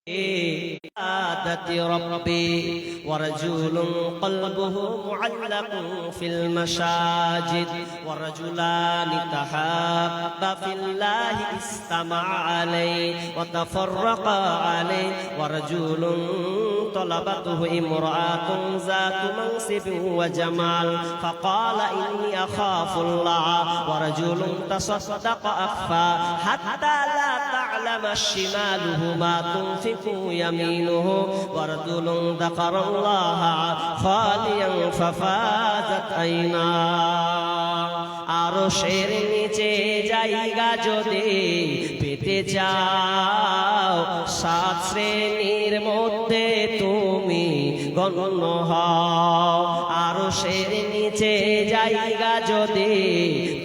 عبادة ربي ورجل قلبه معلق في المساجد ورجلان تحابا في الله استمع عليه وتفرقا عليه ورجل طلبته امرأة ذات منصب وجمال فقال إني أخاف الله ورجل تصدق أخفى حتى لا تعلم شماله ما تنفق يمينه ورجل ذكر الله خاليا ففازت عيناه আরশের নিচে জায়গা যদি পেতে চাও সাত শ্রেণীর মধ্যে তুমি গণ্য হও আরশের নিচে জায়গা যদি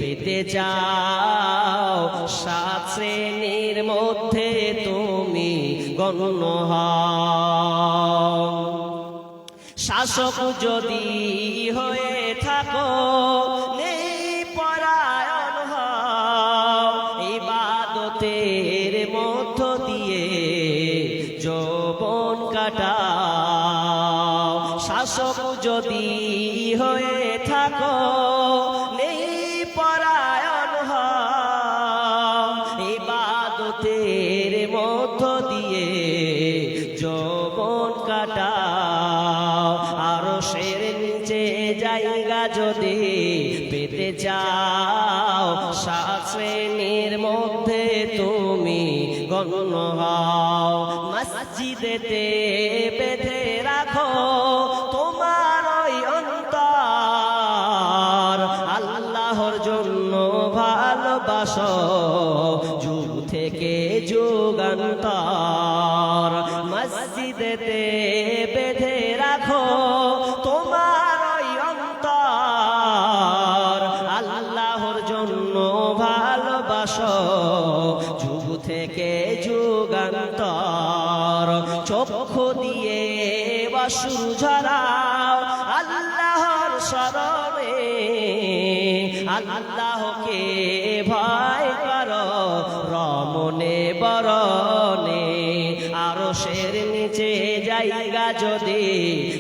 পেতে চাও সাত শ্রেণীর মধ্যে তুমি গণ্য হও শাসক যদি হয়ে থাকো ইবাদতের মধ্য দিয়ে যৌবন কাটাও শাসক যদি হয়ে থাকো নেই পরায়ণ হও ইবাদতের মধ্য দিয়ে যৌবন কাটাও আরশের নিচে জায়গা যদি পেতে চাও সাত শ্রেণীর মধ্যে তুমি গণ্য হও মসজিদেতে বেঁধে রাখো তোমার ওই অন্তর আল্লাহর জন্য ভালোবাসো যুগ থেকে যুগান্তর মসজিদেতে বেঁধে রাখো তোমার ওই অন্তর আল্লাহর জন্য ভালোবাসো যুগ থেকে যুগান্তর চক্ষু দিয়ে অশ্রু ঝরাও আল্লাহর শরণে আল্লাহকে ভয় করো রমনে বরণে আরশের নিচে জায়গা যদি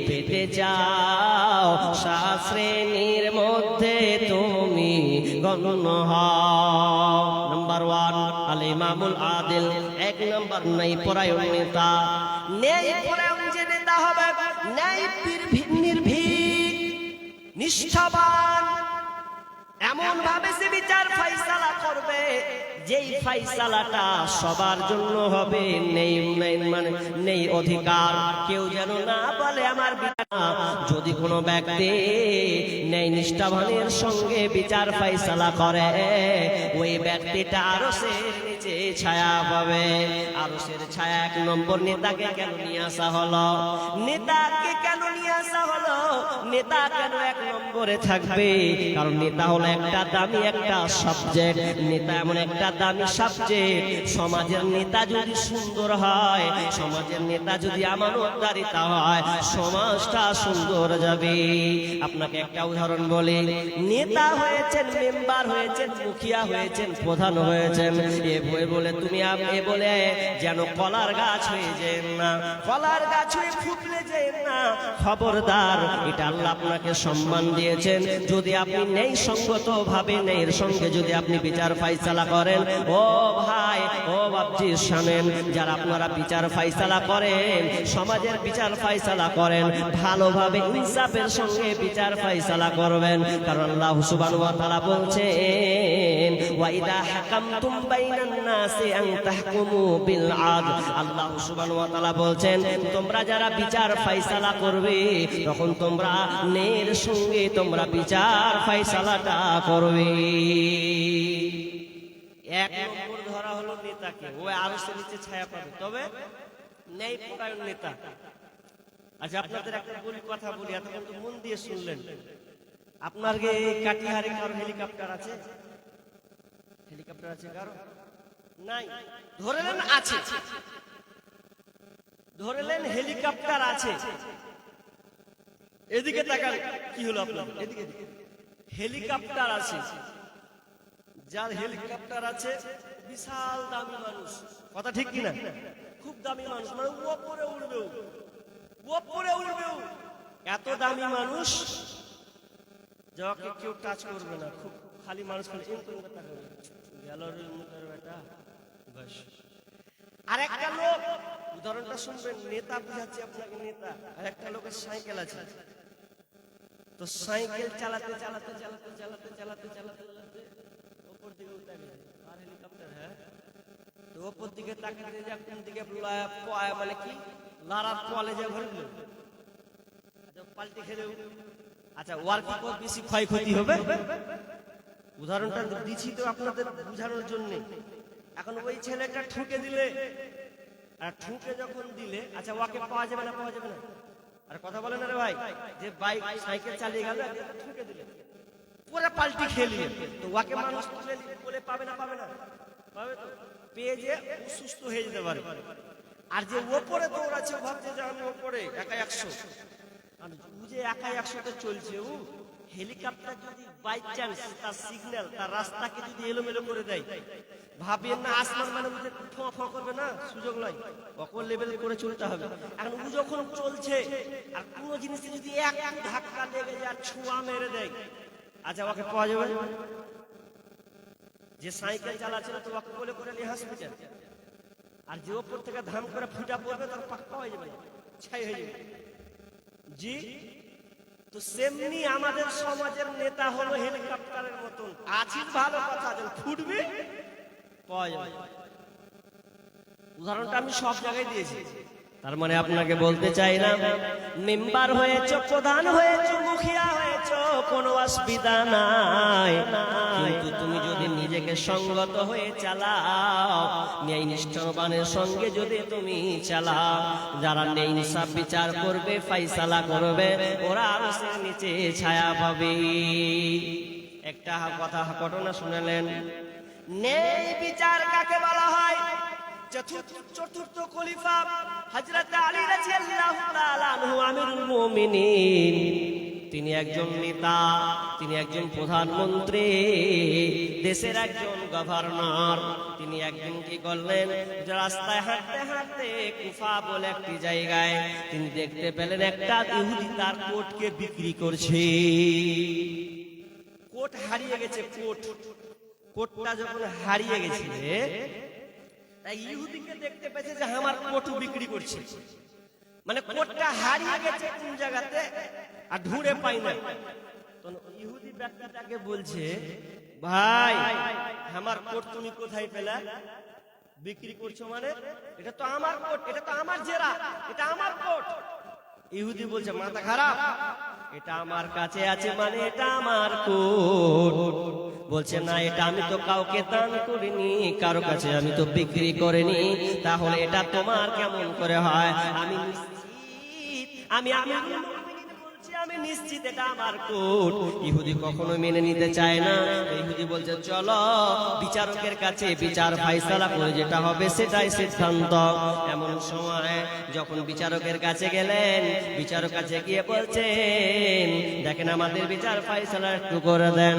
পেতে চাও সাত শ্রেণীর মধ্যে তুমি গণ্য হও নাম্বার 1 আল ইমামুল আদিল এক নাম্বার নাই পরায়ণ নেতা নেই পরায়ণ যে নেতা হবে নেই নির্ভীক নিষ্ঠাবান এমন ভাবে সে বিচার ফয়সালা করবে যেই ফয়সালাটা সবার জন্য হবে নেই মানে নেই অধিকার কেউ যেন না বলে আমার বিচার যদি কোনো ব্যক্তি নেই নিষ্ঠাবানের সঙ্গে বিচার ফয়সালা করে ওই ব্যক্তিটা আরশের নিচে ছায়া পাবে আরশের ছায়া এক নম্বর নেতাকে কেন নিয়ে আসা হলো নেতাকে কেন নিয়ে আসা হলো নেতা কেন এক নম্বরে থাকবে কারণ নেতা হলো একটা দামি একটা সাবজেক্ট নেতা এমন একটা দামি সাবজেক্ট সমাজের নেতা যদি সুন্দর হয় সমাজের নেতা যদি আমানতদারিতা হয় সমাজটা সুন্দর যাবে আপনাকে একটা উদাহরণ বলি নেতা হয়েছেন মেম্বার হয়েছেন মুখিয়া হয়েছেন প্রধান হয়েছেন এ বলে তুমি এ বলে যেন কলার গাছ হয়ে যেন না কলার গাছ হয়ে ফুটলে যেন না খবরদার এটা আল্লাহ আপনাকে সম্মান দিয়েছেন যদি আপনি নেই সঙ্গত ভাবে নেই সঙ্গে যদি আপনি বিচার ফয়সালা করেন ও ভাই ও বাপজি শুনেন যারা আপনারা বিচার ফয়সালা করেন সমাজের বিচার ফয়সালা করেন ভালোভাবে ইনসাফের সঙ্গে বিচার ফয়সালা করবেন কারণ আল্লাহ সুবহানাহু ওয়া তাআলা বলছেন ওয়া ইদা হাকামতুম বাইনান নাসি আন তাহকুমু বিল আদল আল্লাহ সুবহানাহু ওয়া তাআলা বলছেন তোমরা যারা বিচার ফয়সালা করবে তখন তোমরা ন্যায়ের সঙ্গে তোমরা বিচার ফয়সালাটা করবে এক নম্বর ধরা হলো নেতাকে ওই আরশের নিচে ছায়া পাবে তবে ন্যায় পরায়ণ নেতা আচ্ছা আপনাদের একটা কথা বলি এতক্ষণ তো মন দিয়ে শুনলেন আপনার কাটিহারে কারো হেলিকপ্টার আছে হেলিকপ্টার আছে কারো নাই ধরেলেন আছে ধরেলেন হেলিকপ্টার আছে এদিকে তাকান কি হলো আপনার এদিকে হেলিকপ্টার আছে যার হেলিকপ্টার আছে বিশাল দামি মানুষ কথা ঠিক কিনা খুব দামি মানুষ, মানে উপরে উঠবেও, উপরে উঠবেও, এত দামি মানুষ যাকে কেউ টাচ করবে না, খুব খালি মানুষ খালি ইনকাম করতে হবে গেল রে মুখের বেটা বাস। আর একটা লোক, উদাহরণটা শুনবেন, নেতা বুঝাচ্ছি আপনাকে, নেতা। আর একটা লোকের সাইকেল আছে, তো সাইকেল চালাতে চালাতে চালাতে চালাতে চালাতে চালাতে চালাতে ওপর দিকে উঠে গেছে, আর হেলিকপ্টার, হ্যাঁ, তো ওপর দিকে তাকাতে যা কোন দিকে মানে কি লারার পোয়ালে যা ভরে দিল, পাল্টি খেলে, আচ্ছা ওয়ার কি বেশি ক্ষয়ক্ষতি হবে? উদাহরণটা দিচ্ছি তো আপনাদের বুঝানোর জন্য। এখন ওই ছেলেটা ঠুকে দিলে, আর ঠুকে যখন দিলে, আচ্ছা ওকে পাওয়া যাবে না, পাওয়া যাবে না? আর কথা বলে না রে ভাই, যে বাইক সাইকেল চালিয়ে গেল, ঠুকে দিলে পুরো পাল্টি খেয়ে নিলে, তো ওকে মানুষ বলে পাবে না, পাবে না? পাবে তো, পেয়ে যে সুস্থ হয়ে যেতে পারে। আর যে ওপরে দৌড়াচ্ছে, ভাবছে যে আমি ওপরে একা 100, ও যে একা 100তে চলছে, ও হেলিকপ্টার যদি বাই চান্স তার সিগন্যাল, তার রাস্তাকে যদি এলোমেলো করে দেয়, ভাবেন না আসমান মানে ফোঁ করবে না, সুযোগ নয়, অকল লেভেল করে চলতে হবে। এখন ও যখন চলছে, আর কোনো জিনিসে যদি এক ধাক্কা লেগে যায়, ছোঁয়া মেরে দেয়, আচ্ছা ওকে পাওয়া যাবে? যে সাইকেল চালাচ্ছে না, তো ওকে বলে করে নিয়ে হসপিটাল। আর যে ওপর থেকে ধাম করে ফুটা পড়বে, তার পাক্কা হয়ে যাবে, ছাই হয়ে যাবে। জি, তো সেমনি আমাদের সমাজের নেতা হলো হেলিকপ্টারের মতন, আছিস ভালো কথা, যখন ফুটবে পাওয়া যাবে। উদাহরণটা আমি সব জায়গায় দিয়েছি। তার মানে আপনাকে বলতে চাই না, মেম্বার হয়েছো, প্রধান হয়েছো, মুখিয়া হয়েছো, কোনো অসুবিধা নাই, কিন্তু তুমি যদি নিজেকে সঙ্গত হয়ে চালাও, ন্যায় নিষ্ঠাবানের সঙ্গে যদি তুমি চালাও, যারা ন্যায় ইনসাফ বিচার করবে, ফাইসালা করবে, ওরা আরশের নিচে ছায়া পাবে। একটা কথা ঘটনা শুনলেন, ন্যায় বিচার কাকে বলা হয়? চতুর্থ খলিফা হযরত আলী রাদিয়াল্লাহু তাআলা আনহু আমিরুল মুমিনিন, তিনি একজন নেতা, তিনি একজন প্রধানমন্ত্রী, দেশের একজন গভর্নর। তিনি একদিন কি করলেন, রাস্তায় হাঁটতে হাঁটতে কুফা বলে একটি জায়গায় তিনি দেখতে পেলেন একটা ইহুদি তার কোটকে বিক্রি করছে। কোট হারিয়ে গেছে, কোটটা যখন হারিয়ে গেছে, তাই ইহুদিকে দেখতে পেয়েছে যে আমার কোট বিক্রি করছে, মানে কোটটা হারিয়ে গেছে কোন জায়গাতে, আর ঢুঁড়ে পাই না। তখন ইহুদি ব্যক্তিটাকে বলছে, ভাই আমার কোট তুমি কোথায় পেলে? বিক্রি করছো মানে? এটা তো আমার কোট, এটা তো আমার জেরা, এটা আমার কোট। ইহুদি বলছে, মাথা খারাপ, এটা আমার কাছে আছে মানে এটা আমার কোট। বলছে না, এটা আমি তো কাউকে দান করিনি, কারো কাছে আমি তো বিক্রি করিনি, তাহলে এটা তোমার কেমন করে হয়? আমি আমি নিশ্চিত এটা আমার কোট। ইহুদি কখনো মেনে নিতে চায় না। ইহুদি বলছে, চলো বিচারকের কাছে বিচার ফাইসালা করে যেটা হবে সেটাই সিদ্ধান্ত। এমন সময় যখন বিচারকের কাছে গেলেন, বিচারক কাছে গিয়ে বলছেন, দেখেন আমাদের বিচার ফাইসালা একটু করে দেন।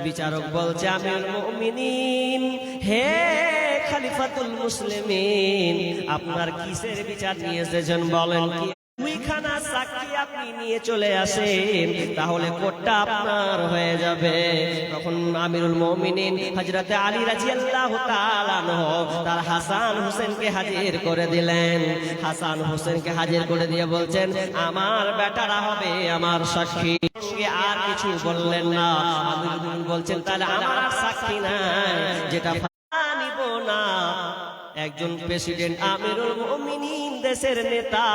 বিচারক বলছে, আমিরুল মুমিনিন, হে খলিফাতুল মুসলিমিন, আপনার কিসের বিচার নিয়ে এসেছেন বলেন? কি দুইখানা সাক্ষী আপনি নিয়ে চলে আসেন, তাহলে কোটটা আপনার হয়ে যাবে। তখন আমিরুল মুমিনিন হযরত আলী রাদিয়াল্লাহু তাআলা আনহু তার হাসান হোসেনকে হাজির করে দিলেন। হাসান হোসেনকে হাজির করে দিয়ে বলছেন, আমার বেটারা হবে আমার সাক্ষী। আর কিছু বললেন না। আমিরুল মুমিনিন বলছেন, তাহলে আমার সাক্ষী নাই, যেটা নিব না। একজন প্রেসিডেন্ট, আমিরুল মুমিনিন, দেশের নেতা,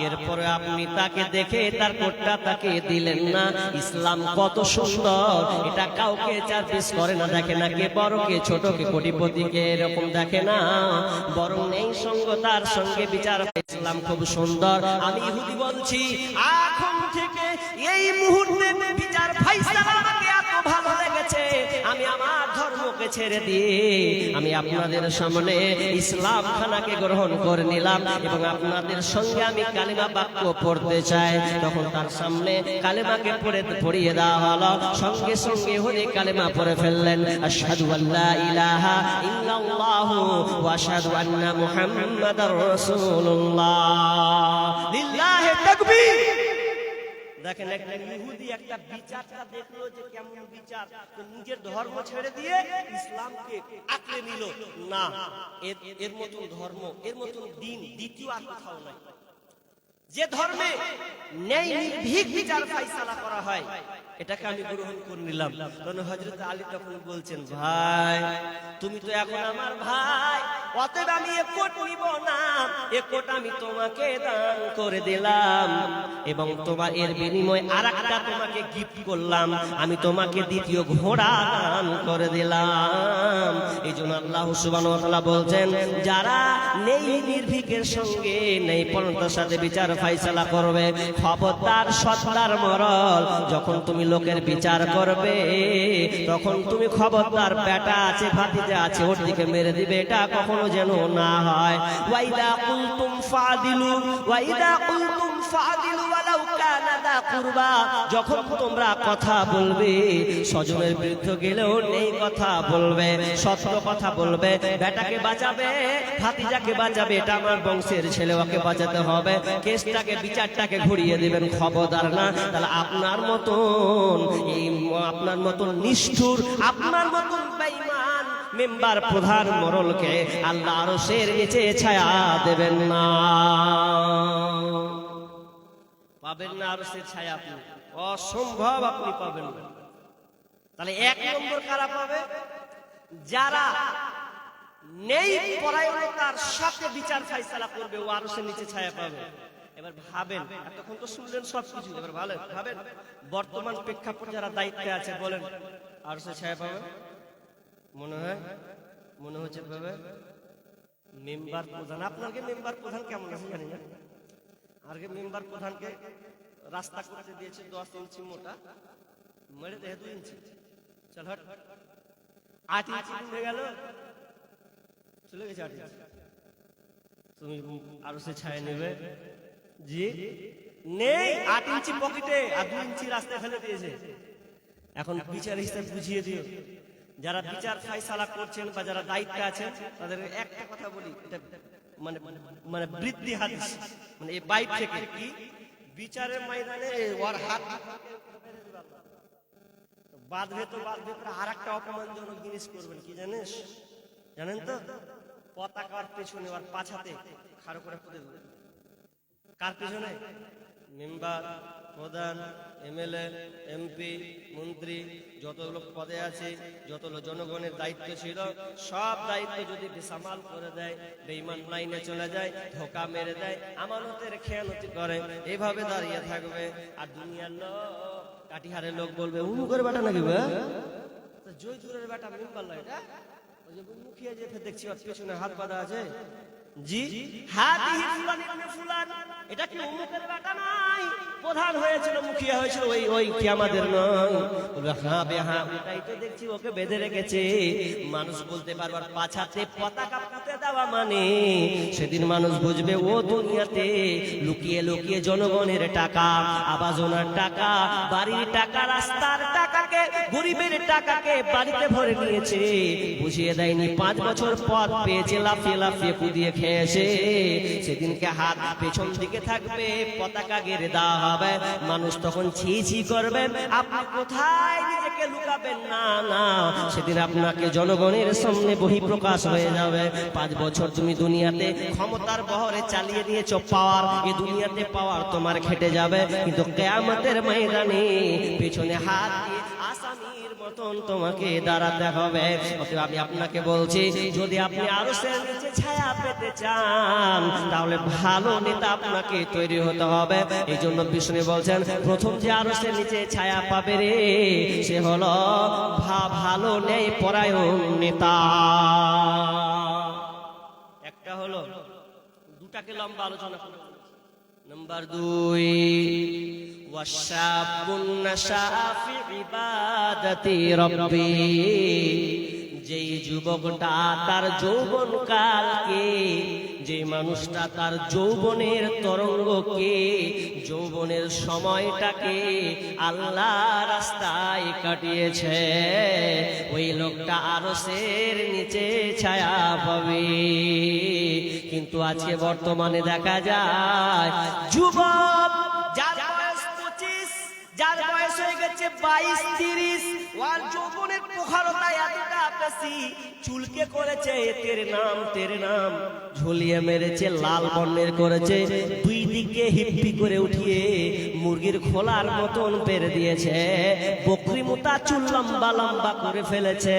এরপরে আপনি তাকে দেখে তার কোটটা তাকে দিলেন না। ইসলাম কত সুন্দর, এটা কাউকে চার্জ করে না, দেখে না কে বড় কে ছোট, কে কোটিপতি কে এরকম দেখে না, বরং এই সঙ্গতার সঙ্গে বিচার। ইসলাম খুব সুন্দর। আমি ইহুদি বলছি, এখন থেকে এই মুহূর্তে বিচার ফাইসালা আমাকে এত ভালো লেগেছে, আমি আমার ধর্মকে খানাগুলোকে ছেড়ে দিয়ে আমি আপনাদের সামনে ইসলাম খানাকে গ্রহণ করে নিলাম এবং আপনাদের সঙ্গে আমি কালিমা বাক্য পড়তে চাই। তখন তার সামনে কালিমাকে পড়িয়ে দেওয়া হলো, সঙ্গে সঙ্গে হুজুর কালিমা পড়ে ফেললেন, আশহাদু আল্লা ইলাহা ইল্লাল্লাহু ওয়া আশহাদু আন্না মুহাম্মাদার রাসূলুল্লাহ। লিল্লাহি তাকবীর। দেখেন একটা ইহুদি একটা বিচারটা দেখলো যে কেমন বিচার, তো নিজের ধর্ম ছেড়ে দিয়ে ইসলামকে আঁকড়ে নিল। না, এর মতন ধর্ম, এর মতন দিন দ্বিতীয় আর কোথাও নাই। যে ধর্মে ন্যায় নির্ভীক বিচার ফাইসালা করা হয় এটাকে আমি গ্রহণ করে নিলাম। তখন হযরত আলী তখন বলছেন, ভাই তুমি তো এখন আমার ভাই, অতএব আমি এক কোট নিব না, এক কোট আমি তোমাকে দান করে দিলাম এবং তোমার এর বিনিময়ে আরেকটা তোমাকে গিফট করলাম, আমি তোমাকে দ্বিতীয় ঘোড়া দান করে দিলাম। এই জন্য আল্লাহ সুবহানাহু ওয়া তাআলা বলছেন, যারা নেই নির্ভীকের সঙ্গে নেই পরন্তার সাথে বিচার ফাইসালা করবে, খবরদার সত্তার মরল, যখন তুমি লোকের বিচার করবে তখন তুমি খবরদার বেটা আছে ভাতিজা আছে ওর দিকে মেরে দিবে, এটা কখনো যেন না হয়। ওয়াইদা কুলতুম ফাদিলু ওয়াইদা কুলতুম ফাদিলু ওয়ালাউ কানা দা কুরবা, যখন তোমরা কথা বলবে স্বজনের বিরুদ্ধে গেলেও নেই কথা বলবে, সত্য কথা বলবে, বেটাকে বাঁচাবে ভাতিজাকে বাঁচাবে, এটা আমার বংশের ছেলে ওকে বাঁচাতে হবে, কেসটাকে বিচারটাকে ঘুরিয়ে দিবেন, খবরদার না। তাহলে আপনার মতন নিষ্ঠুর, আপনার মতন বেঈমান মেম্বার প্রধান মোড়লকে আল্লাহ আরশের নিচে ছায়া দেবেন না, পাবেন না আরশের ছায়া, আপনি অসম্ভব আপনি পাবেন না। তাহলে এক নম্বর কারা পাবে? যারা নেই পরায়ণতার সাথে বিচার ফাইসালা করবে, ও আরশের নিচে ছায়া পাবে। এবার ভাবেন, এতক্ষণ তো শুনলেন সবকিছু, এবার ভাবেন বর্তমান প্রেক্ষাপট যারা দায়িত্বে আছে বলেন আরশের ছায়া পাবে? মনে হচ্ছে পাবে? মেম্বার প্রধান, আপনাকে মেম্বার প্রধান কেমন আছে জানি না, আগে মেম্বার প্রধানকে রাস্তা করতে দিয়েছে 10 ইঞ্চি মোটা, মেরে দেয় 2 ইঞ্চি, চল হট 8 ইঞ্চি উঠে গেল, চলে গেছে 8 ইঞ্চি, তুমি আরশের ছায়া নেবে? জি নেই, 8 ইঞ্চি পকেটে আর 2 ইঞ্চি রাস্তায় ফেলে দিয়েছে। এখন বিচার হিসাব বুঝিয়ে দিও, যারা বিচার ফাইসালা করছেন বা যারা দায়িত্বে আছেন তাদের একটা কথা বলি, এটা মানে বৃদ্ধি হাদিস, মানে এই বাইক থেকে কি বিচারের ময়দানে ওর হাত বাঁধবে তো বাঁধবে, আর একটা অপমানজনক জিনিস করবেন কি জানেন তো? পতাকার পেছনে ওর পাছাতে খাড়ো করে পুঁতে দেবে। কার পেছনে? মেম্বার প্রধান, এমএলএ, এমপি, মন্ত্রী, যত লোক পদে আছে, যত জনগণের দায়িত্ব ছিল, সব দায়িত্ব যদি বেসামাল করে দেয়, বেঈমান লাইনে চলে যায়, ধোকা মেরে দেয়, আমানতের খেয়ানতি করে, এইভাবে দাঁড়িয়ে থাকবে। আর দুনিয়ার লোক, কাটিহারের লোক বলবে উমুকের বেটা নাকি, জয়দুরের বেটা মেম্বার লাগে, ওই যে মুখিয়া যে দেখছি ওর পেছনে হাত বাঁধা আছে, জি হাদিহি ফুলান ইবনে ফুলান, এটা কি উমুকের বেটা নাই? প্রধান হয়েছিল, মুখিয়া হয়েছিল, ওই কি আমাদের নয়? বলবে হ্যাঁ বে হ্যাঁ, ওটাই তো দেখছি, ওকে বেঁধে রেখেছে। মানুষ বলতে পারবার পাছাতে পতাকা পুঁতে দেওয়া মানে সেদিন মানুষ বুঝবে ও দুনিয়াতে লুকিয়ে লুকিয়ে জনগণের টাকা, আবাসনের টাকা, বাড়ির টাকা, রাস্তার টাকাকে, গরিবের টাকাকে বাড়িতে ভরে নিয়েছে, বুঝিয়ে দেয়নি। 5 বছর পর পেয়েছে, লাফিয়ে লাফিয়ে কুদিয়ে খেয়েছে, সেদিনকে হাত পেছন দিকে থাকবে, পতাকা গেড়ে দেওয়া হবে, মানুষ তখন ছি ছি করবেন, আপনি কোথায় নিজেকে লুকাবেন? না না, সেদিন আপনাকে জনগণের সামনে বহিঃপ্রকাশ হয়ে যাবে। 5 বছর তুমি দুনিয়াতে ক্ষমতার বহরে চালিয়ে দিয়েছো পাওয়ার, এই দুনিয়াতে পাওয়ার তোমার খেটে যাবে, কিন্তু কিয়ামতের ময়দানে পেছনে হাত দিয়ে আসামির মতন তোমাকে দাঁড়াতে হবে। অতএব আমি আপনাকে বলছি, যদি আপনি আরশের নিচে ছায়া পেতে চান তাহলে ভালো নেতা আপনাকে তৈরি হতে হবে। এই জন্য বিষ্ণু বলছেন, প্রথম যে আরশের নিচে ছায়া পাবে রে সে হলো ভালো ন্যায় পরায়ণ নেতা। একটা হলো, দুটাকে লম্বা আলোচনা করব। নাম্বার 2, ওয়াশাবুন নাশা ফি ইবাদাতি রাব্বি, যেই যুবকটা তার যৌবন কালকে, যে মানুষটা তার যৌবনের তরঙ্গকে, যৌবনের সময়টাকে আল্লাহ রাস্তায় কাটিয়েছে, ওই লোকটা আরশের নিচে ছায়া পাবে। কিন্তু আজকে বর্তমানে দেখা যায় যুবক যার বয়স 25, যার বয়স হয়ে গেছে 22-30, ওর যৌবনের প্রখরতা এতটা বেশি, চুলকে করেছে তেরে নাম ঝুলিয়ে মেরেছে, লাল বর্ণের করেছে, দুই দিকে হিপ্পি করে উঠিয়ে মুরগির খোলার মতন পেরে দিয়েছে, বকরি মোটা চুল লম্বা লম্বা করে ফেলেছে,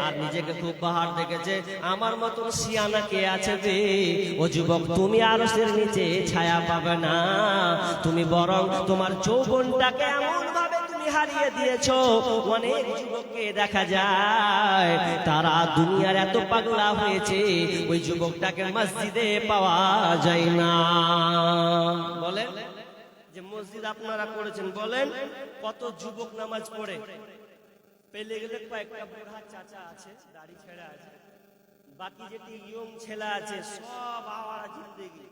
আর নিজেকে খুব বাহার দেখেছে, আমার মতন সিয়ানা কে আছে বে? ও যুবক, তুমি আরশের নিচে ছায়া পাবে না, তুমি বরং তোমার যৌবনটাকে এমন ভাবে তুমি হারিয়ে দিয়েছো। অনেক যুবককে দেখা যায় তারা দুনিয়ার এত পাগলা হয়েছে, ওই যুবকটাকে মসজিদে পাওয়া যায় না। বলেন যে মসজিদ আপনারা করেছেন, বলেন কত যুবক নামাজ পড়ে, পেলে গেলে কয়েকটা বুড়া চাচা আছে দাড়ি ছেড়া আছে, বাকি যেটি ইয়ং ছেলে আছে সব আওয়ারা জিন্দেগি।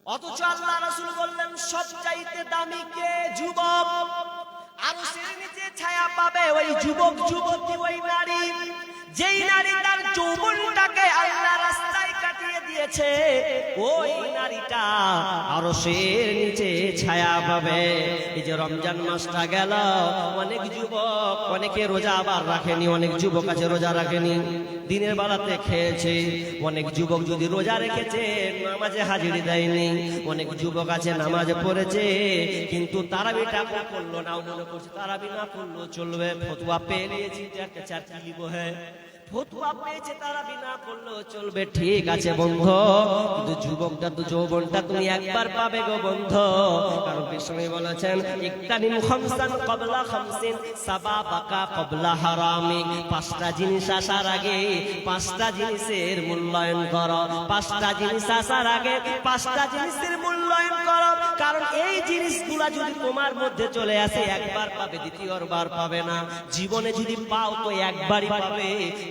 অথচ আল্লাহ রাসূল বললেন সবচাইতে দামি কে? যুবক। আরশের নিচে ছায়া পাবে ওই যুবক যুবতী, ওই নারী, যেই নারী তার যৌবনটাকে আল্লাহ রাস্তায় কাটিয়ে দিয়েছে, ওই নারীটা আরশের নিচে ছায়া পাবে। এই যে রমজান মাসটা গেল, অনেক যুবক, অনেকে রোজা আবার রাখেনি, অনেক যুবক আছে রোজা রাখেনি, দিনের বেলাতে খেয়েছে, অনেক যুবক যদি রোজা রেখেছে নামাজে হাজিরি দেয়নি, অনেক যুবক আছে নামাজে পড়েছে কিন্তু তারাবিটা করলো না, মনে করছে তারাবি না করলো চলবে, ফতোয়া পেয়ে নিয়েছি একটা চারটি লিবো, হ্যাঁ ফতোয়া পেয়েছে তারাবি না করলো চলবে, ঠিক আছে বন্ধু, কিন্তু যুবকটা তো যৌবনটা তুমি একবার পাবে গো বন্ধু। কারণ বিষ্ণু বলেছেন ইকতানিম খামসান ক্বাবলা খামসিন সাবাবাকা ক্বাবলা হারামি, পাঁচটা জিনিস আসার আগে পাঁচটা জিনিসের মূল্যায়ন করো, পাঁচটা জিনিস আসার আগে পাঁচটা জিনিসের মূল্যায়ন করো, কারণ এই জিনিসগুলা যদি তোমার মধ্যে চলে আসে একবার পাবে, দ্বিতীয়বার পাবে না, জীবনে যদি পাও তো একবারই পাবে,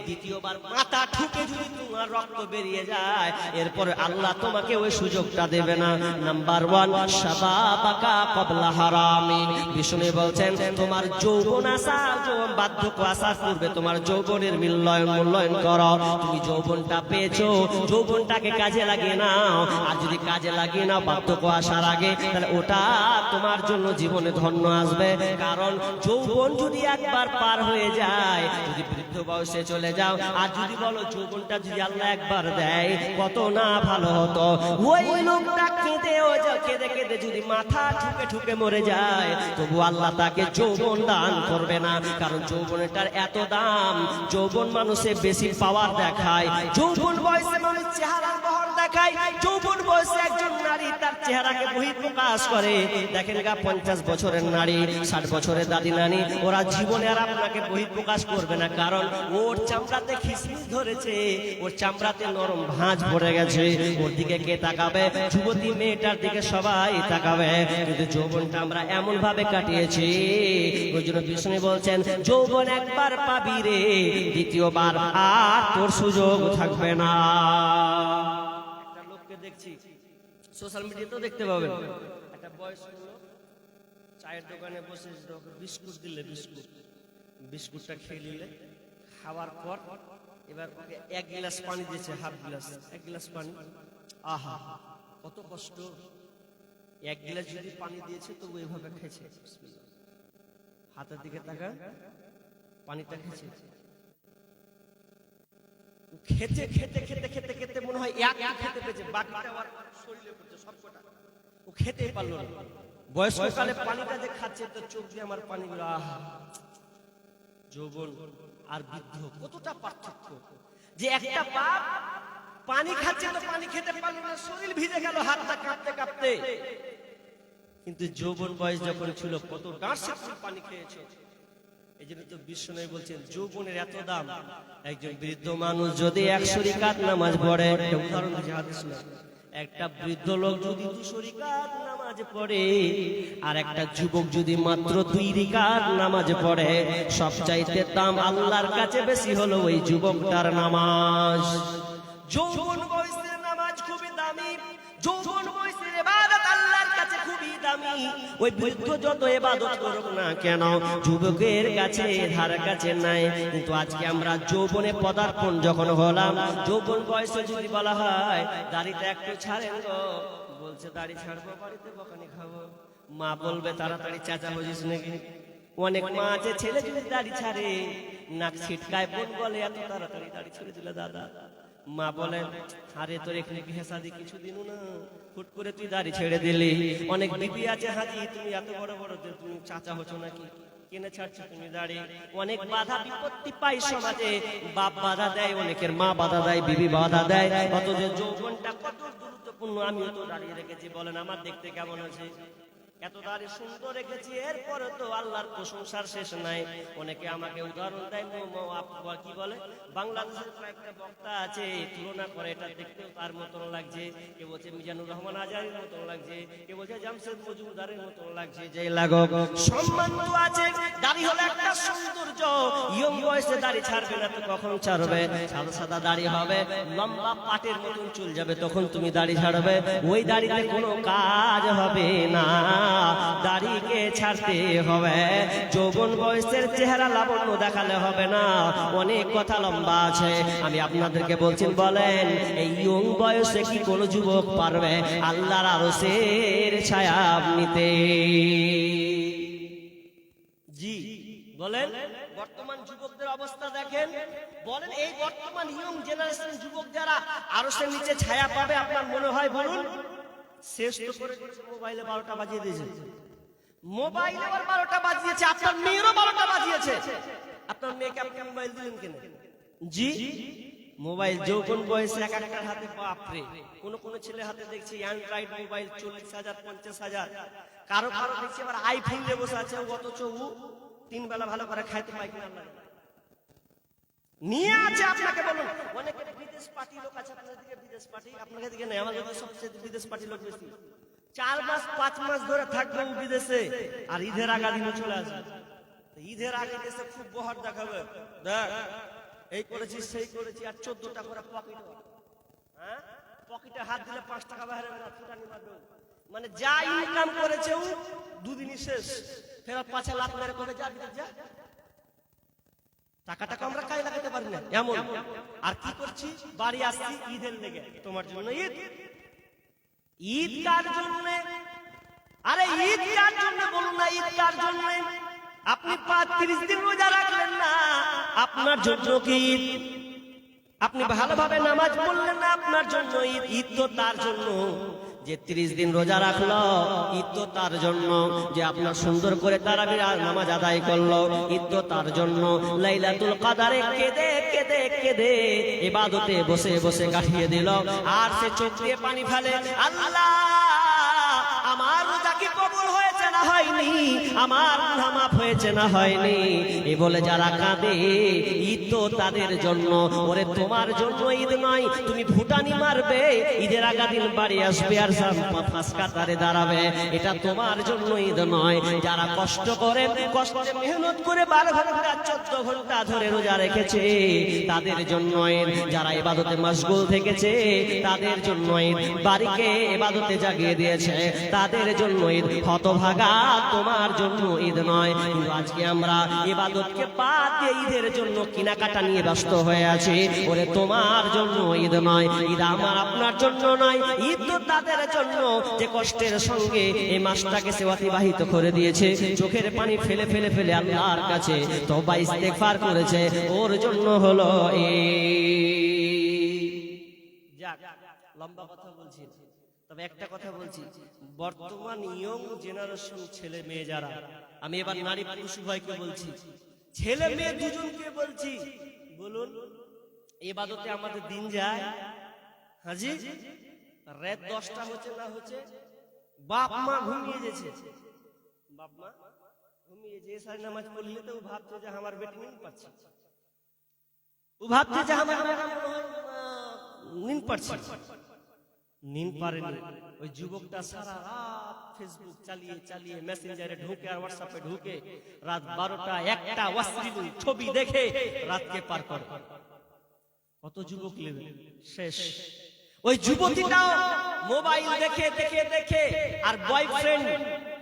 দ্বিতীয়বার মাথা ঠুকে যদি তোমার রক্ত বেরিয়ে যায় এরপরে আল্লাহ তোমাকে ওই সুযোগটা দেবে না। নাম্বার 1 শাবাবাকা ক্বাবলা হারামি, বিষ্ণু বলছেন তোমার যৌবন আসা, যৌবন বার্ধক্য আসার পূর্বে তোমার যৌবনের মূল্যায়ন করো, তুমি যৌবনটা পেয়েছো, যৌবনটাকে কাজে লাগিয়ে নাও, আর যদি কাজে লাগিয়ে নাও বার্ধক্য আসার আগে, তাহলে ওটা তোমার জন্য জীবনে ধন্য আসবে। কারণ যৌবন যদি একবার পার হয়ে যায়, যদি বৃদ্ধ বয়সে চলে যাও, আর যদি বলো যৌবনটা যদি আল্লাহ একবার দেয় কত না ভালো হতো, ওই লোকটা কেঁদে কেঁদে যদি মাথা ঠুকে ঠুকে মরে যায় তবু আল্লাহ তাকে যৌবন দান করবে না, কারণ যৌবনটার এত দাম। যৌবন মানুষের বেশি পাওয়ার দেখায়, যৌবন বয়সে মানুষ চেহারার বহর দেখায়, যৌবন বয়সে একজন নারী তার চেহারাকে বহিঃপ্রকাশ করে। দেখেন গা 50 বছরের নারী, 60 বছরের দাদি নানি, ওরা জীবনে আর আপনাকে বহিঃপ্রকাশ করবে না, কারণ ওর চামড়াতে খিসমিস ধরেছে, ওর চামড়াতে নরম ভাঁজ পড়ে গেছে, ওর দিকে কে তাকাবে? যুবতী মেয়েটার দিকে সবাই তাকাবে। কিন্তু যৌবনটা আমরা এমন ভাবে কাটিয়েছি, ওই জন্য বিষ্ণু বলছেন যৌবন একবার পাবি রে, দ্বিতীয়বার আর তোর সুযোগ থাকবে না। একটা লোককে দেখছি সোশ্যাল মিডিয়াতেও দেখতে পাবেন, একটা বয়স হলো চায়ের দোকানে বসে বিস্কুট দিলে, বিস্কুটটা খেয়ে নিলে, খাওয়ার পর এবার ওকে 1 গ্লাস পানি দিয়েছে, হাফ গ্লাস, 1 গ্লাস পানি, আহা কত কষ্ট, 1 গ্লাস যদি পানি দিয়েছে তবু এইভাবে খেয়েছে, হাতের দিকে তাকা, পানিটা খেয়েছে, খেতে খেতে খেতে খেতে খেতে মনে হয় এক খেতে পেয়েছে, বাকিটা আবার শরীরে পড়ছে সবকটা, ও খেতেই পারলো না। বয়স্ককালে পানিটা যে খাচ্ছে তো চোখ দিয়ে আমার পানিগুলো, আহা, যৌবন আর বৃদ্ধ কতটা পার্থক্য, যে একটা বাপ পানি খাচ্ছে তো পানি খেতে পারলো না, শরীর ভিজে গেল হাতটা কাঁপতে কাঁপতে, কিন্তু যৌবন বয়স যখন ছিল কত ডাঁড় পানি খেয়েছে। এই জন্য তো বিষ্ণু বলছেন যৌবনের এত দাম। একজন বৃদ্ধ মানুষ যদি 100 রাকাত নামাজ পড়ে, উদাহরণ দিচ্ছি, হাদিস না, একটা বৃদ্ধ লোক যদি 200 রাকাত নামাজ পড়ে আর একটা যুবক যদি মাত্র 2 রাকাত নামাজ পড়ে, সবচাইতে দাম আল্লাহর কাছে বেশি হলো ওই যুবকটার নামাজ। যৌবন বয়সের নামাজ খুবই দামি, যৌবন বয়সের ইবাদত আল্লাহর কাছে খুবই দামি। ওই বৃদ্ধ যত ইবাদত করুক না কেন, যুবকের কাছে ধার কাছে নাই। কিন্তু আজকে আমরা যৌবনে পদার্পণ যখন হলাম, যৌবন বয়সে যদি বলা হয় দাড়িটা একটু ছাড়েন গো, বলছে দাড়ি ছাড়বো, বাড়িতে বকানি খাবো। মা বলবে তাড়াতাড়ি চাচা বুঝিস নাকি। অনেক মা আছে ছেলে যদি দাড়ি ছাড়ে নাক ছিটকায়, বোন বলে এত তাড়াতাড়ি দাড়ি ছেড়ে দিলে দাদা। মা বলেন আরে তোর এখানে বিয়ে শাদী কিছুদিনও না, হুট করে তুই দাড়ি ছেড়ে দিলি। অনেক বিবি আছে হাজি তুমি এত বড় বড় তুমি চাচা হচ্ছ নাকি, কেনে ছাড়ছো তুমি দাড়ি। অনেক বাধা বিপত্তি পাই সমাজে, বাপ বাধা দেয়, অনেকের মা বাধা দেয়, বিবি বাধা দেয়। অথচ যৌবনটা কত গুরুত্বপূর্ণ। আমিও তো দাঁড়িয়ে রেখেছি, বলেন আমার দেখতে কেমন আছে? এত দাড়ি সুন্দর রেখেছি, এরপরে তো আল্লাহর প্রশংসার শেষ নাই। অনেকে আমাকে উদাহরণ দেয়, কি বলে বাংলাদেশের কয়েকটা বক্তা আছে তুলনা করে, এটা দেখতেও তার মতন লাগছে। কে বলছে মিজানুর রহমান আজারির মতন লাগছে, কে বলছে জামশেদ মজুমদারের মতন লাগছে। যে লাগক সম্মান তো আছে, দাড়ি হলো একটা সৌন্দর্য। ইয়ং বয়সে দাড়ি ছাড়বে না তো কখন ছাড়বে? সাদা সাদা দাড়ি হবে, লম্বা পাটের মতন চুল যাবে, তখন তুমি দাড়ি ছাড়বে। ওই দাড়িতে কোনো কাজ হবে না, দাড়িকে ছাড়তে হবে। যৌবন বয়সের চেহারা লাবণ্য দেখালে হবে না, অনেক কথা লম্বা আছে। আমি আপনাদেরকে বলছি, বলেন এই ইয়ং বয়সে কি কোনো যুবক পারবে আল্লাহর আরশের ছায়া নিতে? জি বলেন, বর্তমান যুবকদের অবস্থা দেখেন। বলেন এই বর্তমান ইয়ং জেনারেশন যুবক যারা আরশের নিচে ছায়া পাবে আপনার মনে হয়? বলুন। শেষ তো করে মোবাইলে 12টা বাজিয়ে দিয়েছে, মোবাইলে আবার 12টা বাজিয়েছে, আপনার মেয়েরও 12টা বাজিয়েছে। আপনার মেয়েকে আপনি মোবাইল দিলেন কেন? জি মোবাইল যৌবন বয়সে এক একটার হাতে, বাপরে কোন ছেলে হাতে দেখছি অ্যান্ড্রয়েড মোবাইল 40,000 50,000, কারো কারো দেখছি আবার আইফোন নিয়ে বসে আছে। অথচ 3 বেলা ভালো করে খাইতে পাই কিনা নিয়ে আছে। আপনাকে বলুন অনেকে বিদেশ পার্টি লোক আছে, আপনাদের দিকে বিদেশ পার্টি, আপনাদের দিকে নেই, আমাদের সবচেয়ে বিদেশ পার্টি লোক বেশি। 4 মাস 5 মাস ধরে থাকবে বিদেশে, আর ঈদের আগা দিনে চলে আসবে। ঈদের আগে দেশে খুব বহর দেখাবে, দেখ এই করেছি সেই করেছি, আর 14টা করে পকেট। হ্যাঁ, পকেটে হাত দিলে 5 টাকা বাইরে না, ফুটানি মারবে। মানে যা ইনকাম করেছে ও দুদিনই শেষ, ফের পাছে লাখ মেরে করে যা বিদেশ যা। টাকাটা আমরা কাজে লাগাতে পারি না এমন। আর কি করছি, বাড়ি আসছি ঈদের লেগে, তোমার জন্য ঈদ। ঈদ কার জন্য? আরে ঈদ কার জন্য বলুন না, ঈদ কার জন্য? আপনি 30 দিন রোজা রাখলেন না, আপনার জন্য কি ঈদ? আপনি ভালোভাবে নামাজ পড়লেন না, আপনার জন্য ঈদ। ঈদ তো তার জন্য যে 30 দিন রোজা রাখলো, ঈদ তো তার জন্য যে আপনার সুন্দর করে তারাবির নামাজ আদায় করলো, ঈদ তো তার জন্য লাইলাতুল কদরে কেঁদে কেঁদে কেঁদে ইবাদতে বসে বসে কাটিয়ে দিল। আর সে চোখ দিয়ে পানি ফেলে, আল্লাহ আমার রোজা কি কবুল হয়েছে না হয়নি, আমার গুনাহ মাফ হয়েছে না হয়নি, এই বলে যারা কাঁদে, ঈদ তো তাদের জন্য। ওরে তোমার জন্য ঈদ নয়, তুমি ফুটানি মারবে, ঈদের আগা দিন বাড়ি আসবে আর ফাঁস কাতারে দাঁড়াবে, এটা তোমার জন্য ঈদ নয়। যারা কষ্ট করে, কষ্টে মেহনত করে 12 ঘন্টা 14 ঘন্টা ধরে রোজা রেখেছে তাদের জন্য ঈদ। যারা ইবাদতে মশগুল থেকেছে তাদের জন্য ঈদ। বাড়িকে ইবাদতে জাগিয়ে দিয়েছে তাদের জন্য ঈদ। হতভাগা তোমার জন্য ঈদ নয়। কিন্তু আজকে আমরা ইবাদতকে বাদ দিয়ে ঈদের জন্য কেনাকাটা নিয়ে ব্যস্ত হয়ে আছি। ওরে তোমার জন্য ঈদ নয়, ঈদ আমার আপনার জন্য নয়, ঈদ তো তাদের জন্য যে কষ্টের সঙ্গে এই মাসটাকে সে অতিবাহিত করে দিয়েছে, চোখের পানি ফেলে ফেলে ফেলে আল্লাহর কাছে তওবা ইস্তেগফার করেছে, ওর জন্য হলো যাক। লম্বা কথা বলছি, তবে একটা কথা বলছি, বর্তমান ইয়ং জেনারেশন ছেলে মেয়ে যারা, আমি এবার নারী পুরুষ উভয়কে বলছি, ছেলে মেয়ে দুজনকে বলছি, বলুন ইবাদতে আমাদের দিন যায় হাজি, রাত 10টা হচ্ছে না হচ্ছে, বাপ মা ঘুমিয়ে গেছে, বাপ মা ঘুমিয়ে যে সারি নামাজ পড়লে তো ভাবছে যে আমার বেটি নিন পাচ্ছে, ও ভাবছে যে আমার নিন পাচ্ছে। নিন পারেনি। ওই যুবকটা সারা রাত ফেসবুক চালিয়ে চালিয়ে মেসেঞ্জারে ঢুকে আর হোয়াটসঅ্যাপে ঢুকে রাত 12টা 1টা অশ্লীল ছবি দেখে রাতকে পার করে। কত যুবক নেবে শেষ। ওই যুবতীটাও মোবাইল দেখে দেখে দেখে আর বয়ফ্রেন্ড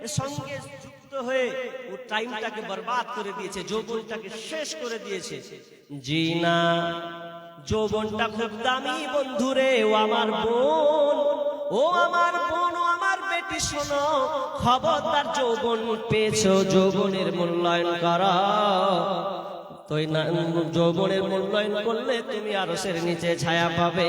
এর সঙ্গে যুক্ত হয়ে ও টাইমটাকে বরবাদ করে দিয়েছে, যৌবনটাকে শেষ করে দিয়েছে। জি না, যৌবনটা খুব দামি বন্ধুরে। ও আমার বোন, ও আমার বোন, ও আমার বেটি, শোনো খবরদার, যৌবন পেয়েছো, যৌবনের মূল্যায়ন করো। তুই না যৌবনের মূল্যায়ন করলে তুমি আরশের নিচে ছায়া পাবে,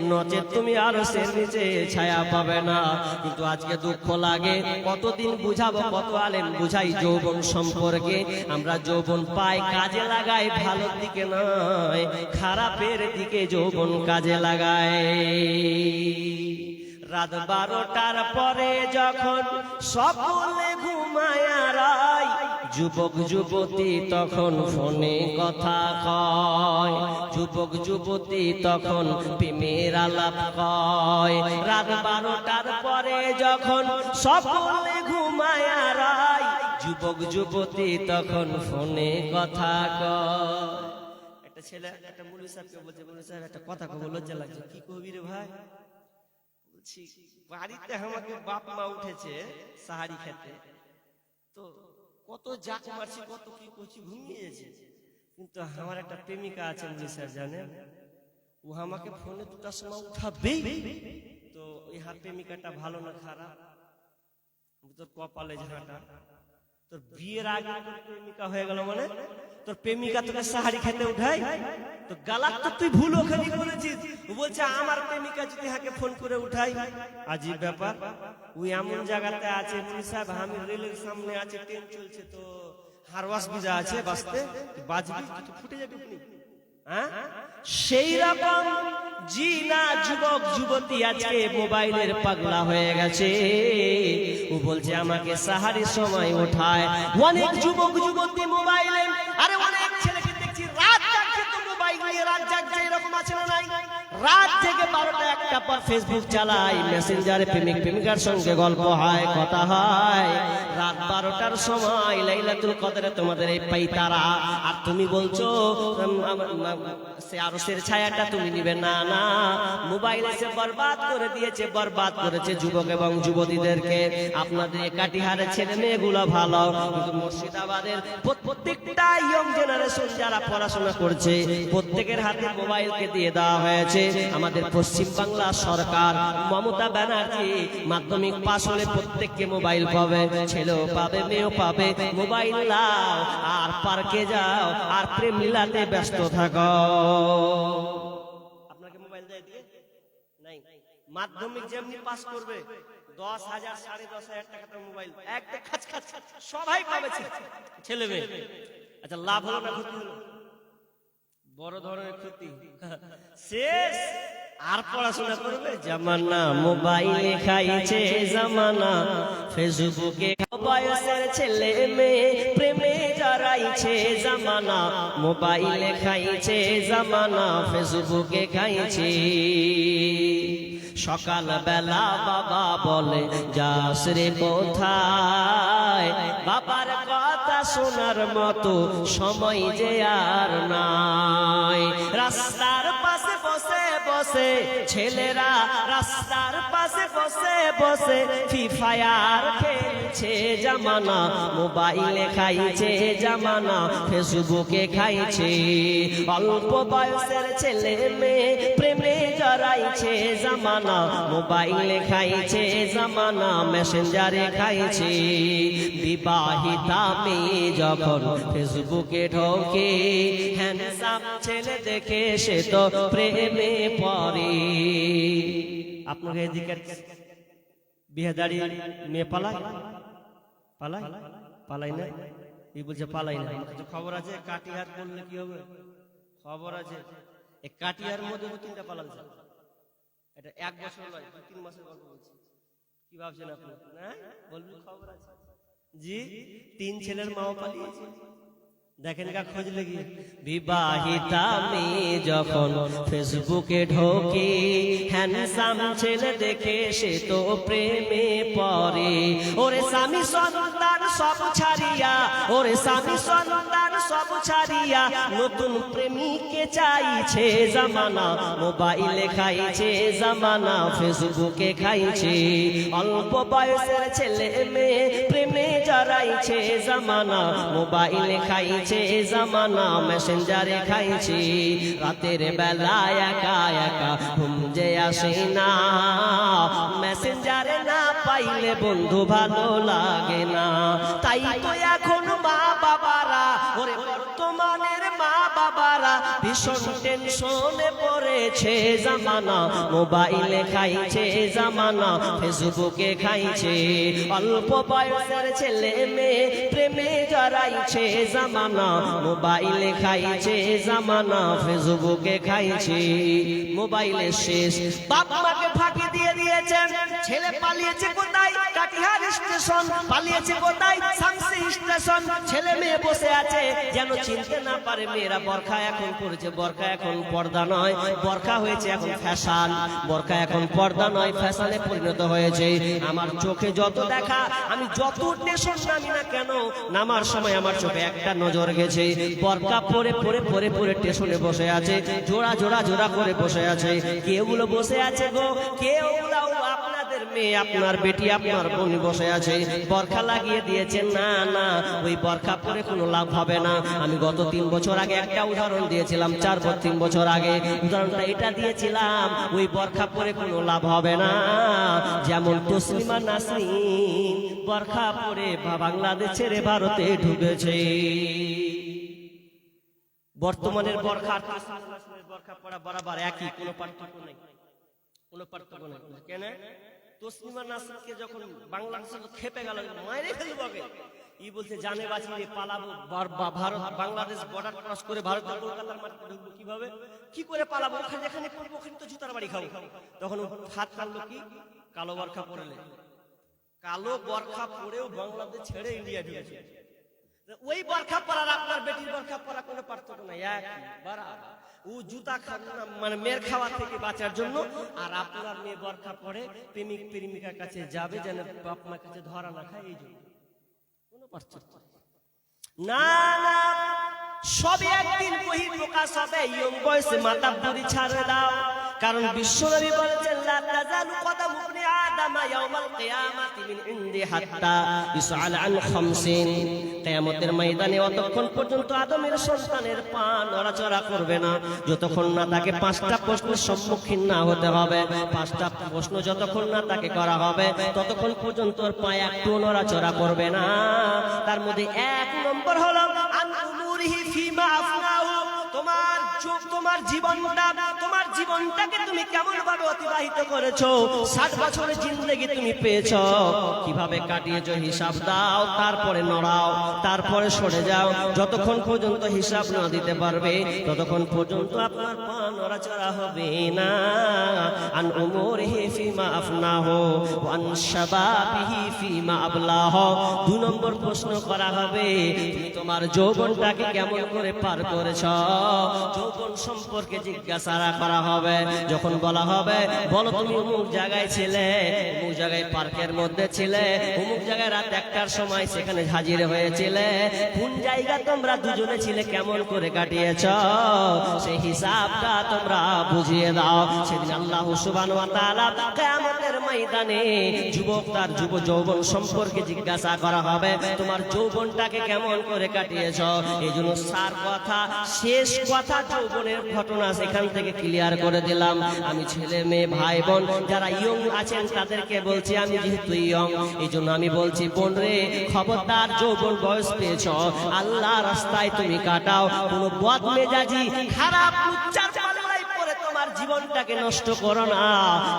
নচেত তুমি আরশের নিচে ছায়া পাবে না। কিন্তু আজকে দুঃখ লাগে, কতদিন বুঝাবো, কত আলেম বুঝাই যৌবন সম্পর্কে। আমরা যৌবন পাই কাজে লাগাই, ভালোর দিকে নয় খারাপের দিকে যৌবন কাজে লাগায়। রাত 12টার পরে যখন সকলে ঘুমায় রায়, যুবক যুবতী তখন ফোনে কথা কয়, যুবক যুবতী তখন প্রেমের আলাপ কয়। রাত 12টার পরে যখন সকলে ঘুমায় রায়, যুবক যুবতী তখন ফোনে কথা কয়। একটা ছেলে একটা মুলি সাহেবকে বলছে, মুলি সাহেব একটা কথা কব, লজ্জা লাগছে। কি কবি রে ভাই? বাড়িতে আমাকে বাপ মা উঠেছে সাহারি খেতে, তো কত জাক মারছি, কত কি করছি, ঘুমিয়ে গেছে। কিন্তু আমার একটা প্রেমিকা আছে মুলি স্যার জানেন, ও আমাকে ফোনে 2টার সময় উঠাবেই। তো ওই হার প্রেমিকাটা ভালো না খারাপ? তোর কপালে ঝাঁটা, তোর বিয়ের আগে প্রেমিকা হয়ে গেল মানে তোর প্রেমিকা তোকে সাহারি খেতে উঠাই, তো গালাত তো তুই ভুল ওখানে করেছিস। ও বলছে আমার প্রেমিকা যদি হাকে ফোন করে উঠাই। আজীব ব্যাপার। ওই এমন জায়গাতে আছে মুনি সাহেব, আমি রেলের সামনে আছে, ট্রেন চলছে, তো হারওয়াস বিজা আছে, বাঁচতে বাজবি তো ফুটে যাবে আপনি। হ্যাঁ, সেই রকম জি না, যুবক যুবতী আজকে মোবাইলের পাগলা হয়ে গেছে। ও বলছে আমাকে সাহারির সময় ওঠায়। অনেক যুবক যুবতী মোবাইলে, আরে অনেক ছেলেকে দেখছি রাত জাগছে, তো মোবাইল নিয়ে রাত জাগছে, এরকম আছে না নাই? রাত থেকে 12টা 1টা পর ফেসবুক চালাই, মেসেঞ্জারে প্রেমিক প্রেমিকার সঙ্গে গল্প হয়, কথা হয়। রাত 12টার সময় লাইলাতুল কদরে তোমাদের এই পাইতারা, আর তুমি বলছো সে আরশের ছায়াটা তুমি নিবে না। না, মোবাইল এসে বরবাদ করে দিয়েছে, বরবাদ করেছে যুবক এবং যুবতীদেরকে। আপনাদের কাটিহারের ছেলে মেয়েগুলো ভালো, কিন্তু মুর্শিদাবাদের প্রত্যেকটা ইয়ং জেনারেশন যারা পড়াশোনা করছে, প্রত্যেকের হাতে মোবাইলকে দিয়ে দেওয়া হয়েছে। আমাদের পশ্চিম বাংলা সরকার, মমতা ব্যানার্জি মাধ্যমিক পাশ হলে প্রত্যেককে মোবাইল পাবে, ছেলেও পাবে, মেয়েও পাবে। মোবাইল লাও আর পার্কে যাও আর প্রেম লীলাতে ব্যস্ত থাকো। আপনাকে মোবাইল দেয় দিয়ে নাই? মাধ্যমিক যেমনি পাস করবে 10,000 10,500 টাকা মোবাইল একটা খাচ খাচ সবাই পাবে, ছেলে মেয়ে। আচ্ছা, লাভ হলো না ক্ষতি হলো? বড় ধরনের ক্ষতি। শেষ আর পড়াশোনা করবে? জামানা মোবাইলে খাইছে, জামানা ফেসবুকে বয়সের ছেলে মেয়ে প্রেমে জড়াইছে, জামানা মোবাইলে খাইছে, জামানা ফেসবুকে খাইছে। সকাল বেলা বাবা বলে যাস রে কোথায়, বাবার কথা শোনার মতো সময় যে আর নাই। রাস্তার পাশে বসে বসে ছেলেরা, রাস্তার পাশে বসে বসে ফ্রি ফায়ার খেলছে, জামানা মোবাইলে খাইছে, জামানা ফেসবুকে খাইছে। অল্প বয়সের ছেলে মেয়ে প্রেমে জড়াইছে, জামানা মোবাইলে খাইছে, জামানা মেসেঞ্জারে খাইছে। বিবাহিতা মেয়ে যখন ফেসবুকে ঢোকে, হ্যান্ডসাম ছেলে দেখে সে তো প্রেমে পড়ে। আপনাকে এদিকে বিয়েদারি মেয়ে পালায় পালায় পালাই না? এই বলছে পালাই না। খবর আছে কাটিহার করলে কি হবে? খবর আছে কাটিহার মধ্যে 2-3টা পালাচ্ছে। এটা 1 বছর নয়, 2-3 মাসের গল্প বলছি। কি ভাবছেন আপনি? না বলবি খবর আছে জি, 3 ছেলের মাও পালিয়েছে। দেখেন কা খোঁজ লেগে বিবাহিতা মেয়ে যখন ফেসবুকে ঢোকে হ্যান্ডসাম ছেলে দেখে সে তো প্রেমে পড়ে ওরে স্বামী সন্তান সব ছাড়িয়া ওরে স্বামী সন্তান সব ছাড়িয়া নতুন প্রেমিককে চাইছে জামানা মোবাইলে খাইছে জামানা ফেসবুকে খাইছে অল্প বয়সের ছেলে মেয়ে প্রেমে জড়াইছে জামানা মোবাইলে খাইছে জামানা মেসেঞ্জারে খাইছে রাতের বেলা একা একা ঘুম যে আসে না মেসেঞ্জারে না পাইলে বন্ধু ভালো লাগে না তাই তো এখন মা বাবারা ওরে বর্তমানের মা বাবারা ভীষণ টেনশনে পড়েছে জামানা মোবাইলে খাইছে জামানা ফেসবুকে খাইছে অল্প বয়সের ছেলে মেয়ে প্রেমে জড়াইছে জামানা মোবাইলে খাইছে জামানা ফেসবুকে খাইছে মোবাইলে শেষ বাপ মাকে ফাঁকি দিয়ে দিয়েছেন ছেলে পালিয়েছে কোথায় কাটিহার স্টেশন পালিয়েছে কোথায় শামসি স্টেশন ছেলে মেয়ে বসে আছে যেন চিনতে না পারে মেয়েরা বোরখা এখন পড়েছে বোরখা এখন পর্দা নয় বোরখা হয়েছে এখন ফ্যাশন বোরখা এখন পর্দা নয় ফ্যাশনে পরিণত হয়েছে আমার চোখে যত দেখা আমি যত স্টেশন নামি না কেন নামার সময় আমার চোখে একটা নজর গেছে বোরখা পরে পরে পরে পরে স্টেশনে বসে আছে জোড়া জোড়া জোড়া করে বসে আছে কেউগুলো বসে আছে গো কেউগুলো আপনাদের মেয়ে আপনার বেটি আপনার বোন বসে আছে বোরখা লাগিয়ে দিয়েছে না না ওই বোরখা পরে কোনো লাভ হবে না আমি গত 3 বছর আগে একটা উদাহরণ দিয়েছিলাম 3 বছর আগে উদাহরণটা এটা দিয়েছিলাম ওই বোরখা পরে কোনো লাভ হবে না যেমন তসলিমা নাসরিন বোরখা পরে বাংলাদেশ ছেড়ে ভারতে ঢুকেছে বর্তমানের বোরখা আর বোরখা পরা বরাবর একই কোনো পার্থক্য নেই কোনো পার্থক্য নেই কেন তসলিমা নাসরিনকে যখন বাংলাদেশে খেপে গেল মাইরে ফেলবো ই বলছে জানে বাঁচিয়ে পালাবো ভারত বাংলাদেশ বর্ডার ক্রস করে ভারত কলকাতার মাটিতে ঢুকবো কিভাবে কি করে পালাবো ওখানে যেখানে পড়বো ওখানে তো জুতার বাড়ি খাবো তখন হাত কাটলো কি কালো বোরখা পরলে কালো বোরখা পরেও বাংলাদেশ ছেড়ে ইন্ডিয়া ঢুকেছে ওই বোরখা পরার আপনার বেটির বোরখা পরা কোনো পার্থক্য নাই এক বরাবর ও জুতা মানে মেয়ের খাওয়া থেকে বাঁচার জন্য আর আপনার মেয়ে বোরখা পরে প্রেমিক প্রেমিকার কাছে যাবে যেন বাপ মার কাছে ধরা না খায় এই জন্য কোনো পার্থক্য না না সব একদিন বহি প্রকাশ হবে ইয়ং বয়সে মাথা বুড়ি ছাড়ে দাও কারণ বিশ্বনবী বলেছেন লা তাজালু কদম ইবনে আদম ইয়াউমাল কিয়ামাতি মিন ইনদি হাত্তা ইসআল আন খামসিন কিয়ামতের ময়দানে অতক্ষণ পর্যন্ত আদমের সন্তানের পা নড়াচড়া করবে না যতক্ষণ না তাকে 5টা প্রশ্নের সম্মুখীন না হতে হবে 5টা প্রশ্ন যতক্ষণ না তাকে করা হবে ততক্ষণ পর্যন্ত ওর পা একটু নড়াচড়া করবে না তার মধ্যে 1 নম্বর হলো আন উমুরিহি ফিমা আফনাহু তোমার জীবনটাকে তুমি কেমন ভাবে অতিবাহিত করেছো 60 বছরের জিন্দেগি তুমি পেয়েছো কিভাবে কাটিয়েছো হিসাব দাও তারপরে নড়াও তারপরে সরে যাও যতক্ষণ পর্যন্ত হিসাব না দিতে পারবে ততক্ষণ পর্যন্ত আপনার পা নড়াচড়া হবে না আন উমুরিহি ফিমা আফনাহু ওয়া আন শাবাবিহি ফিমা আবলাহু 2 নম্বর প্রশ্ন করা হবে তুমি তোমার যৌবনটাকে কেমন করে পার করেছো যৌবন সম্পর্কে জিজ্ঞাসা করা হবে যখন বলা হবে বলো তুমি অমুক জায়গায় ছিলে অমুক জায়গায় পার্কের মধ্যে ছিলে অমুক জায়গায় রাত 1টার সময় সেখানে হাজির হয়েছিলে কোন জায়গা তোমরা দুজনে ছিলে কেমন করে কাটিয়েছো সেই হিসাবটা তোমরা বুঝিয়ে দাও সেদিন আল্লাহ সুবহানাহু ওয়া তাআলা কিয়ামতের ময়দানে যুবক তার যৌবন সম্পর্কে জিজ্ঞাসা করা হবে তোমার যৌবনটাকে কেমন করে কাটিয়েছো এইজন্য সার কথা শেষ কথা যৌবনের ঘটনা সেখান থেকে ক্লিয়ার করে দিলাম আমি ছেলে মেয়ে ভাই বোন যারা ইয়ং আছেন তাদেরকে বলছি আমি যেহেতু ইয়ং এইজন্য আমি বলছি বোন রে খবরদার যৌবন বয়স পেয়েছো আল্লাহ রাস্তায় তুমি কাটাও কোনো বদমেজাজি খারাপ উচ্চার পাল্লাই পরে তোমার তোমার জীবনটাকে নষ্ট করো না,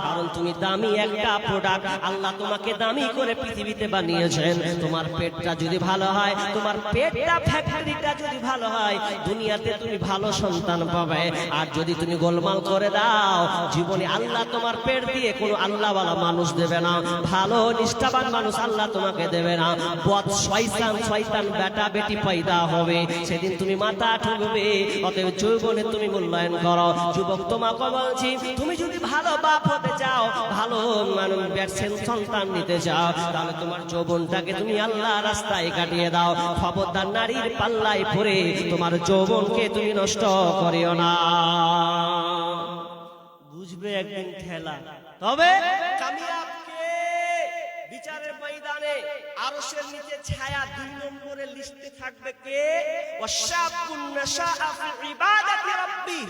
কারণ তুমি দামি একটা প্রোডাক্ট। আল্লাহ তোমাকে দামি করে পৃথিবীতে বানিয়েছেন। তোমার পেটটা যদি ভালো হয়, তোমার পেটটা ফ্যাক্টরিটা যদি ভালো হয়, দুনিয়াতে তুমি ভালো সন্তান পাবে। আর যদি তুমি গোলমাল করে দাও, জীবনে আল্লাহ তোমার পেট দিয়ে কোনো আল্লাহওয়ালা মানুষ দেবে না, ভালো নিষ্ঠাবান মানুষ আল্লাহ তোমাকে দেবে না। বদ শয়তান শয়তান বেটা বেটি পয়দা হবে, সেদিন তুমি মাথা ঠুকবে। অতএব যৌবনে তুমি মূল্যায়ন করো। যুবক তোমাকে বলছি, তুমি যদি ভালো বাপ হতে চাও, ভালো মানুষ সন্তান নিতে চাও, তাহলে তোমার যৌবনটাকে তুমি আল্লাহ রাস্তায় কাটিয়ে দাও। খবরদার নারীর পাল্লায় পড়ে তোমার যৌবনকে তুমি নষ্ট করিও না। বুঝবে একদিন ঠেলা। তবে কামিয়াব কে? বিচারের ময়দানে আরশের নিচে ছায়া 2 নম্বরে লিস্টে থাকবে কে? ওয়াশাবুন নাশাআ ফি ইবাদাতি রাব্বি,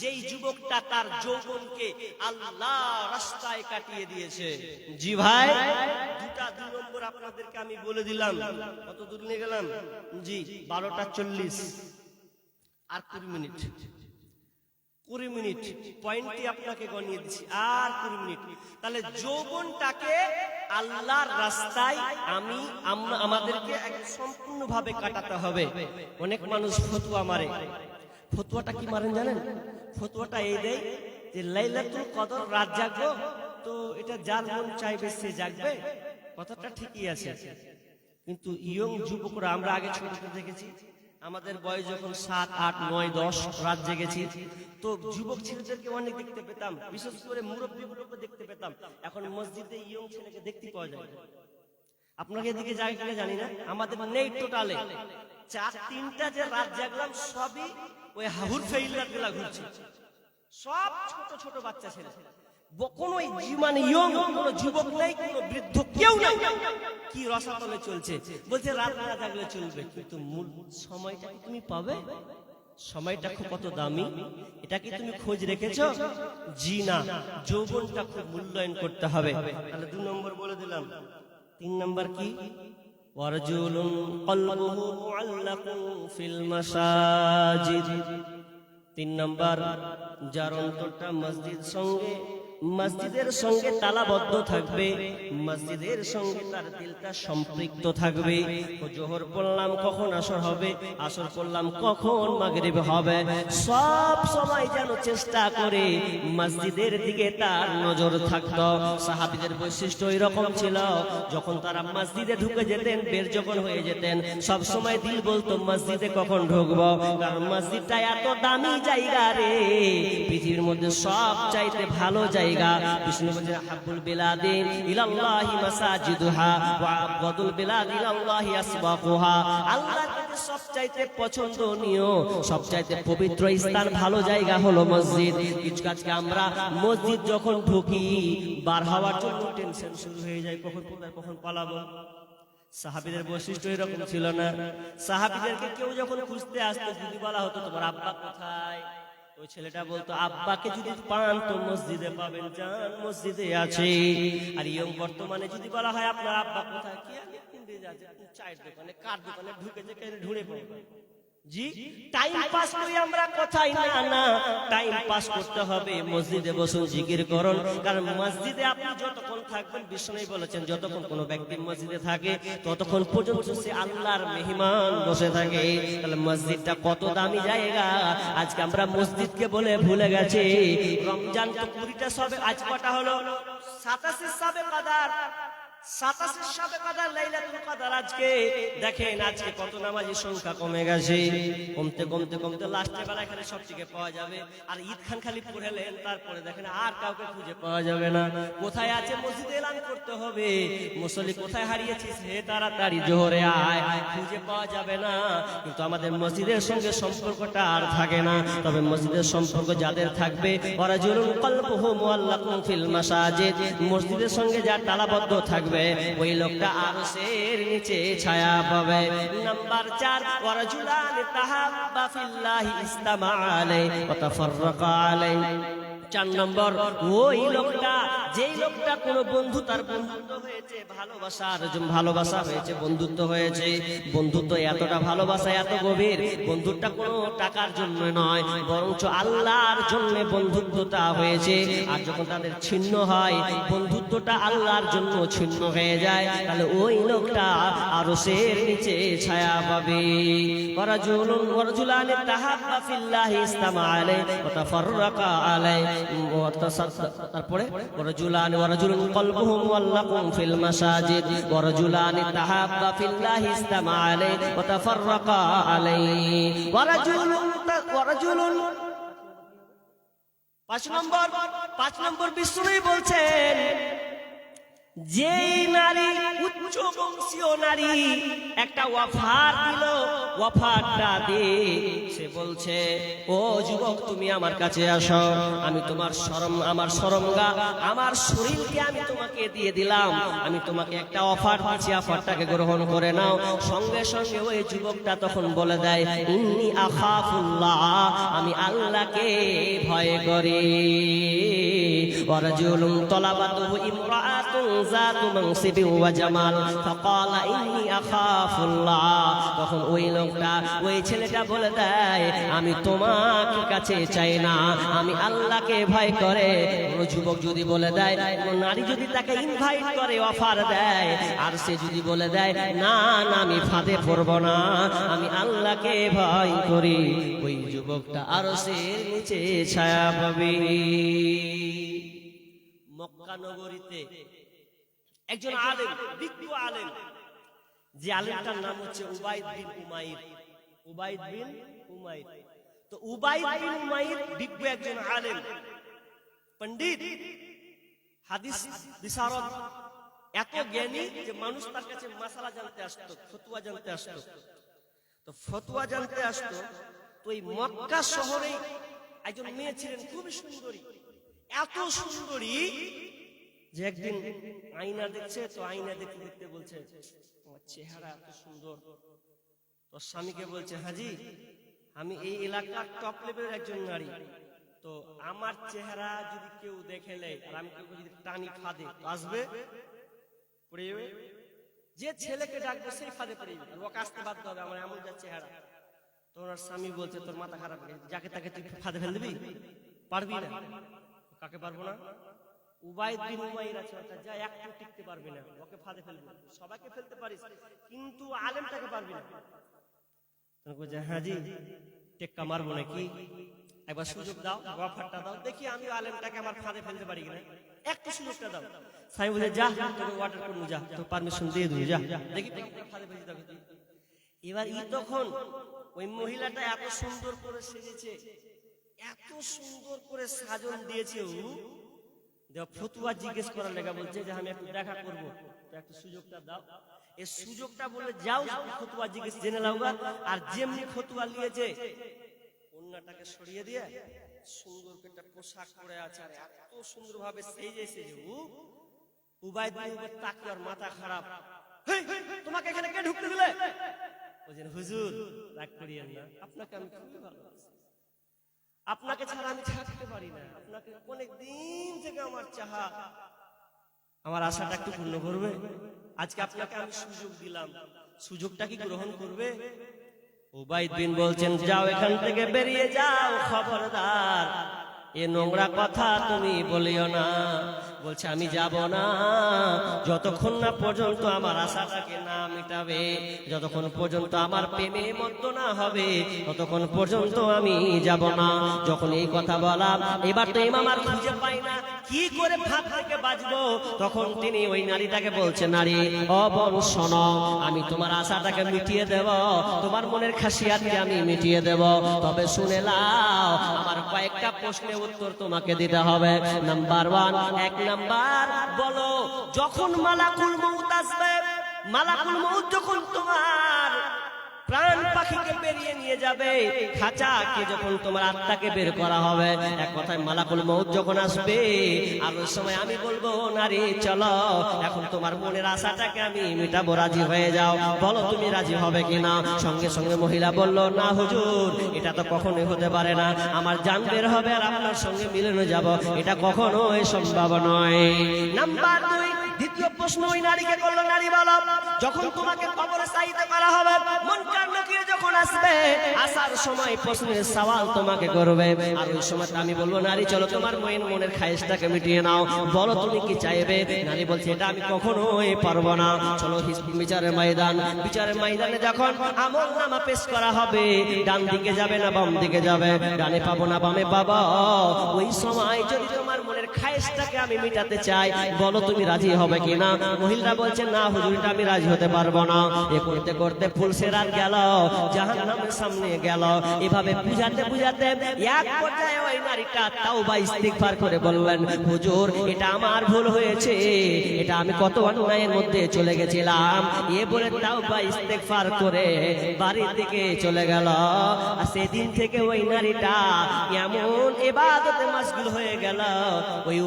যেই যুবকটা তার যৌবনকে আল্লাহ রাস্তায় কাটিয়ে দিয়েছে। জি ভাই, 2 নম্বর আপনাদেরকে আমি বলে দিলাম। কত দূর নিয়ে গেলাম? জি 12টা 40 আর 20 মিনিট। 20 মিনিট পয়েন্টটি আপনাকে গণিয়ে দিচ্ছি, আর 20 মিনিট। তাহলে যৌবনটাকে আল্লাহর রাস্তায় আমাদেরকে সম্পূর্ণভাবে কাটাতে হবে। অনেক মানুষ ফতোয়া মারে। ফতোয়াটা কি মারেন জানেন? ফতোয়াটা এই দেয় যে লাইলাতুল কদর রাত জাগবো, তো এটা যার মন চাইবে সে জাগবে। কথাটা ঠিকই আছে, কিন্তু ইয়ং যুবকরা, আমরা আগে ছোটতে দেখেছি, আমাদের বয়স যখন 7, 8, 9, 10 রাত জেগেছি, তো যুবক ছেলেদেরকে অনেক দেখতে পেতাম, বিশেষ করে মুরব্বীগুলোকে দেখতে পেতাম। এখন মসজিদে ইয়ং ছেলেকে দেখতে পাওয়া যায়। আপনাকে এদিকে যায় কিনা জানি না, আমাদের নেই টোটালে। 4-3টা যে রাত জাগলাম, সবই ওই হাহুর ফেইলার গুলা ঘুরছে, সব ছোট ছোট বাচ্চা ছেলে। কোনো মানে ইয়ং কোনো যুবক নেই, কোনো বৃদ্ধ কেউ নেই। কি রসাতলে চলছে, বলছে রাত না জাগলে চলবে, কিন্তু মূল সময়টা কি তুমি পাবে? সময়টা খুব কত দামি, এটা কি তুমি খোঁজ রেখেছো? জি না। যৌবনটা খুব মূল্যায়ন করতে হবে। তাহলে 2 নম্বর বলে দিলাম। 3 নম্বর কি? ওয়ারজুলুন কলবুহু মুআল্লাকুন ফিল মাসাজিদ। 3 নম্বর, যার অন্তরটা মসজিদের সঙ্গে তালাবদ্ধ থাকবে, মসজিদের সঙ্গে তার দিলটা সম্পৃক্ত থাকবে। জোহর পড়লাম কখন আসর হবে, আসর পড়লাম কখন মাগরিব হবে, সব সময় যেন চেষ্টা করে মসজিদের দিকে তার নজর থাকতো। সাহাবীদের বৈশিষ্ট্য এরকম ছিল, যখন তারা মসজিদে ঢুকে যেতেন, বের যখন হয়ে যেতেন, সব সময় দিল বলতো মসজিদে কখন ঢুকবো, কারণ মসজিদটা এত দামি জায়গা রে, পৃথিবীর মধ্যে সব চাইতে ভালো জায়গা। বিষ্ণু বলেন হাব্বুল বিলাদি ইলাল্লাহি মাসাজিদুহা ওয়া আবগাদুল বিলাদি ইলাল্লাহি আসবাকুহা। আল্লাহর কাছে সবচাইতে পছন্দনীয়, সবচাইতে পবিত্র স্থান, ভালো জায়গা হলো মসজিদ। কিছু আজকে আমরা মসজিদ যখন ঢুকি, বার হওয়ার জন্য টেনশন শুরু হয়ে যায়, কখন পালাবো। সাহাবীদের বৈশিষ্ট্য এরকম ছিল না। সাহাবীদেরকে কেউ যখন খুঁজতে আসতো, যদি বলা হতো তোমার আব্বা কোথায়, ওই ছেলেটা বলতো আব্বাকে যদি পান তো মসজিদে পাবেন, যান মসজিদে আছে। আর ইয়ং বর্তমানে যদি বলা হয় আপনার আব্বা কোথায়, কি চায়ের দোকানে, কার দোকানে ঢুকেছে, ঢুঁড়ে পড়বে। জি টাইম পাস করি আমরা কোথায়? না, টাইম পাস করতে হবে মসজিদে বসুন, জিকির করুন। কারণ মসজিদে আপনি যতক্ষণ থাকবেন, বিষ্ণু বলেছেন যতক্ষণ কোনো ব্যক্তি মসজিদে থাকে ততক্ষণ পর্যন্ত সে আল্লাহর মেহমান বসে থাকে। তাহলে মসজিদটা কত দামি জায়গা, আজকে আমরা মসজিদকে বলে ভুলে গেছি। রমজান তো 20টা সবে, আজ কটা হলো? 27 সবে কদর, 27 সবে কদর, লাইলাতুল কদর। আজকে দেখেন আজকে কত নামাজের সংখ্যা কমে গেছে, কমতে কমতে কমতে লাস্টের বেলা এখানে সব থেকে পাওয়া যাবে। আর ঈদ খান খালি পড়েলেন, তারপরে দেখেন আর কাউকে খুঁজে পাওয়া যাবে না। কোথায় আছে মসজিদে এলান করতে হবে, মুসল্লি কোথায় হারিয়েছিস হে তাড়াতাড়ি জোহরে আয়, খুঁজে পাওয়া যাবে না। কিন্তু আমাদের মসজিদের সঙ্গে সম্পর্কটা আর থাকে না। তবে মসজিদের সম্পর্ক যাদের থাকবে, ওয়ারাজুলুন কলবুহু মুআল্লাকুন ফিল মাসাজিদ, মসজিদের সঙ্গে যার তালাবদ্ধ থাকবে, ওই লোকটা আরশের নিচে ছায়া পাবে। নাম্বার 4, ওয়ারাজুলান তাহাব্বা ফিল্লাহি ইসতামা আলাইহি ওয়া তাফাররাকা আলাইহি। 4 নম্বর, ওই লোকটা যেই লোকটা কোনো বন্ধু তার বন্ধুত্ব হয়েছে, ভালোবাসা হয়েছে, বন্ধুত্ব হয়েছে, বন্ধুত্ব এতটা ভালোবাসা এত গভীর, বন্ধুত্বটা কোনো টাকার জন্য নয়, বরঞ্চ আল্লাহর জন্য বন্ধুত্বটা হয়েছে। আর যখন তাদের ছিন্ন হয়, বন্ধুত্বটা আল্লাহর জন্য ছিন্ন হয়ে যায়, তাহলে ওই লোকটা আরশের নিচে ছায়া পাবে। ওয়ারাজুলানি তাহাব্বা ফিল্লাহি ইসতামা আলাইহি ওয়া তাফাররাকা আলাইহি ওয়া তারপরে ওয়ারাজুলুন কলবুহু মুআল্লাকুন ফিল মাসাজিদ ওয়ারাজুলানি তাহাব্বা ফিল্লাহি ইসতামা আলাইহি ওয়া তাফাররাকা আলাইহি ওয়ারাজুলুন 5 নম্বর বিষ্ণুই বলছেন, যে নারী উচ্চ বংশীয় নারী একটা অফার দিল, অফারটা দিয়ে সে বলছে, ও যুবক তুমি আমার কাছে আসো, আমি তোমার আমার শরমগা, আমার শরীরকে আমি তোমাকে দিয়ে দিলাম, আমি তোমাকে একটা অফার দিচ্ছি, অফারটাকে গ্রহণ করে নাও। সঙ্গে সঙ্গে ওই যুবকটা তখন বলে দেয়, ইন্নী আখাফুল্লাহ, আমি আল্লাহকে ভয় করি। ওয়ারাজুলুন তলাবাতুহু ইমরাআতুন যাতু মানসিবি ওয়া জামাল ফাকালা ইন্নী আখাফুল্লাহ, তখন ওই লোকটা, ওই ছেলেটা বলে দেয়, আমি তোমার কাছে চাই না, আমি আল্লাহকে ভয় করে। কোন যুবক যদি বলে দেয়, কোন নারী যদি তাকে ইনভাইট করে, অফার দেয়, আর সে যদি বলে দেয়, না না আমি ফাঁদে পড়ব না, আমি আল্লাহকে ভয় করি, ওই যুবকটা আরশের নিচে ছায়া পাবে। মক্কা নগরীতে একজন আলেম, বিজ্ঞ আলেম, যে আলেমটার নাম হচ্ছে উবাইদ বিন উমাইর। উবাইদ বিন উমাইর, তো উবাইদ বিন উমাইর বিজ্ঞ একজন আলেম, পণ্ডিত, হাদিস বিশারদ, এত জ্ঞানী যে মানুষ তার কাছে মাসালা জানতে আসতো, ফতোয়া জানতে আসতো। তো ফতোয়া জানতে আসতো, তো এই মক্কা শহরে একজন মেয়ে ছিলেন খুবই সুন্দরী, এত সুন্দরী যে একদিন আয়না দেখছে, তো আয়না দেখতে দেখতে বলছে, আমার চেহারা এত সুন্দর। তো স্বামীকে বলছে, হাজি আমি এই এলাকার টপ লেভেলের একজন নারী, তো আমার চেহারা যদি কেউ দেখে নেয়, আর আমি কেউ যদি টানি ফাঁদে, আসবে পড়ে যাবে, যে ছেলেকে ডাকবে সেই ফাঁদে পড়ে যাবে, ওকে আসতে বাধ্য হবে, আমার এমন যা চেহারা। তো ওনার স্বামী বলছে, তোর মাথা খারাপ, যাকে তাকে তুই ফাঁদে ফেলে দিবি, পারবি না। কাকে পারবো না? উবাইদ বিন উমাইর আছে, যা একটু টিকতে পারবি না, ওকে ফাঁদে ফেলবি, সবাইকে ফেলতে পারিস কিন্তু আলেমটাকে পারবি না। হাজি টেক্কা মারবো নাকি, একবার সুযোগ দাও, অফারটা দাও, দেখি আমি আলেমটাকে আমার ফাঁদে ফেলতে পারি কিনা, একটু সুযোগটা দাও। স্বামী বলে, যা তোকে অর্ডার করবো, যা তোর পারমিশন দিয়ে দেবো, যা দেখি ফাঁদে ফেলতে যাবে। এবার তখন ওই মহিলাটা এত সুন্দর করে সেজেছে, এত সুন্দর করে সাজন দিয়েছে, ফতুয়া জিজ্ঞেস করার লেগা বলছে যে আমি একটু দেখা করবো, তো একটু সুযোগটা দাও। এই সুযোগটা বলে যাও, ফতুয়া জিজ্ঞেস জেনে নাও। আর যেমনি ফতুয়া নিয়েছে, অন্যটাকে সরিয়ে দিয়ে সুন্দর একটা পোশাক পরে আছে, আর এত সুন্দর ভাবে সেজেছে যে উবাইদ বিন উমাইর তাকে, আর মাথা খারাপ, তোমাকে এখানে কে ঢুকতে দিলে? বলছেন, হুজুর রাগ করিয়েন না, আপনাকে আমি খুবই ভালোবাসি, আপনাকে ছাড়া আমি থাকতে পারি না, আপনাকে অনেক দিন থেকে আমার চাহা, আমার আশাটা একটু পূর্ণ করবে, আজকে আপনাকে আমি সুযোগ দিলাম, সুযোগটা কি গ্রহণ করবে? উবাইদ বিন বলছেন, যাও এখান থেকে বেরিয়ে যাও, খবরদার এ নোংরা কথা তুমি বলিও না। বলছে, আমি যাব না যতক্ষণ না পর্যন্ত আমার আশাটাকে না মিটাবে, যতক্ষণ পর্যন্ত আমার প্রেমে মত্ত না হবে, ততক্ষণ পর্যন্ত আমি যাব না। যখন এই কথা বললাম, এবার তো ইমাম আর খুঁজে পাই না কি করে ফাঁদ থেকে বাঁচবো, তখন তিনি ওই নারীটাকে বলছে, নারী ও বোন শোনো, আমি তোমার আশাটাকে মিটিয়ে দেব, তোমার মনের খাসিয়াতকে আমি মিটিয়ে দেব, তবে শুনে নাও, আমার কয়েকটা প্রশ্নের উত্তর তোমাকে দিতে হবে। নাম্বার 1, 1 নাম্বার বলো, যখন মালাকুল মউত আসবে, মালাকুল মউত যখন তোমার প্রাণ পাখিকে বেরিয়ে নিয়ে যাবে, খাঁচাকে যখন তোমার আত্মাকে বের করা হবে, এক কথায় মালাকুল মউত যখন আসবে, আর ওই সময় আমি বলবো নারী চলো এখন তোমার মনের আশাটাকে আমি মিটাবো, রাজি হয়ে যাও, বলো তুমি রাজি হবে কিনা। সঙ্গে সঙ্গে মহিলা বলল না হুজুর, এটা তো কখনোই হতে পারে না, আমার জান বের হবে আর আপনার সঙ্গে মিলনে যাব, এটা কখনোই সম্ভব নয়। নাম্বার 2, দ্বিতীয় প্রশ্ন ওই নারীকে করলো, নারী বলো যখন তোমাকে কবরে চাইতে করা হবে, মুনকার নাকির যখন আসবে, আসার সময় প্রশ্নের সওয়াল তোমাকে করবে, আর ওই সময় আমি বলবো নারী চলো তোমার মনের খায়েশটাকে মিটিয়ে নাও, বলো তুমি কি চাইবে। নারী বলছে এটা আমি কখনোই পারবো না। চলো বিচারের ময়দানে যখন আমলনামা পেশ করা হবে, ডান দিকে যাবে না বাম দিকে যাবে, ডানে পাবো না বামে পাবো, ওই সময় যদি তোমার মনের খায়েশটাকে আমি মিটাতে চাই, বলো তুমি রাজি হবে কিনা। মহিলা বলছে না হুজুর, এটা আমি রাজি হতে পারবো না। এ করতে করতে ফুলসেরাত গেল, জাহান্নামের সামনে গেল, এভাবে বুঝাতে বুঝাতে এক পর্যায়ে ওই নারীটা তাওবা ইস্তিগফার করে বললেন হুজুর এটা আমার ভুল হয়েছে, এটা আমি কত অন্যায়ের মধ্যে চলে গেছিলাম, এ বলে তাওবা ইস্তিগফার করে বাড়ির দিকে চলে গেল। আর সেদিন থেকে ওই নারীটা এমন ইবাদতে মাশগুল হয়ে গেল, ওই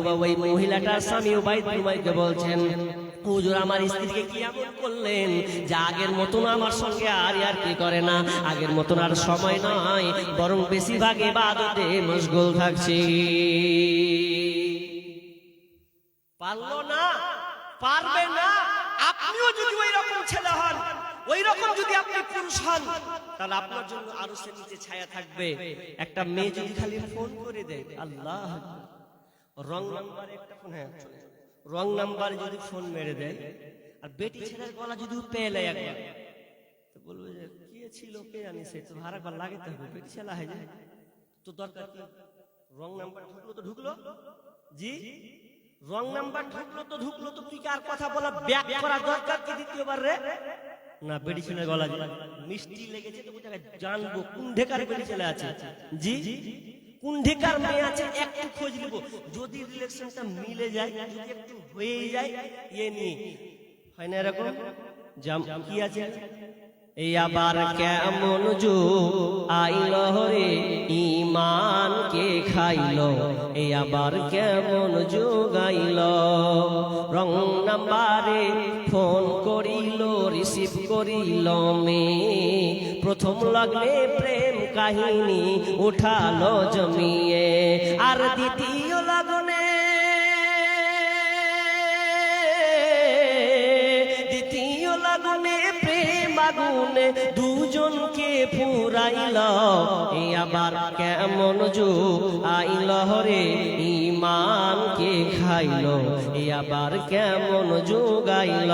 মহিলাটার স্বামী উবাইদুল্লাহকে বলছেন হুজুর আমার স্ত্রীকে কি এমন করলেন যে আগের মতন আমার সঙ্গে আর কি করে না, আগের মতন আর সময় নয়, বরং বেশিরভাগ ইবাদতে মশগুল থাকছি। পারলো না, পারবে না। আপনিও যদি ওই রকম ছেলে হন, ওই রকম যদি আপনি পুরুষ হন, তাহলে আপনার জন্য আরশের নিচে ছায়া থাকবে। একটা মেয়ে যদি খালি ফোন করে দেয়, আল্লাহ রং নাম্বারে একটা ফোন, রং নাম্বার যদি ফোন মেরে দেয়, আর বেটি ছেলের গলা যদি পেলে একবার, তো বলবে যে কে ছিল কে জানি, সে তো হারাবার লাগাতে হবে, বেটি ছেলে হয় যায় তো দরকার কি, রং নাম্বার ঢুকলো তো ঢুকলো, জি রং নাম্বার ঢুকলো তো তুই কার কথা বলা ব্যাক করা দরকার কি দ্বিতীয়বার রে না। বেটি ছেলের গলা মিষ্টি লেগেছে তো জানবো কোন ঢেকার বেটি ছেলে আছে, জি কোন ঢেকার মেয়ে আছে একটু খোঁজ নিব, যদি রিলেশনটা মিলে যায়, যদি একটু হয়ে যায়, ইয়ে নিয়ে হয় না এরকম কি আছে। এই আবার কেমন যুগ আইলো রে ঈমান কে খাইলো, এই আবার কেমন যুগ আইলো, রং নাম্বারে ফোন করিল রিসিভ করিল মেয়ে, প্রথম লগ্নে প্রেম কাহিনী উঠালো জমিয়ে, আর দ্বিতীয় লগ্নে প্রেম আগুনে দুজনকে পুরাইল, এ আবার কেমন যুগ আইল রে ঈমানকে খাইল, এ আবার কেমন যুগ আইল।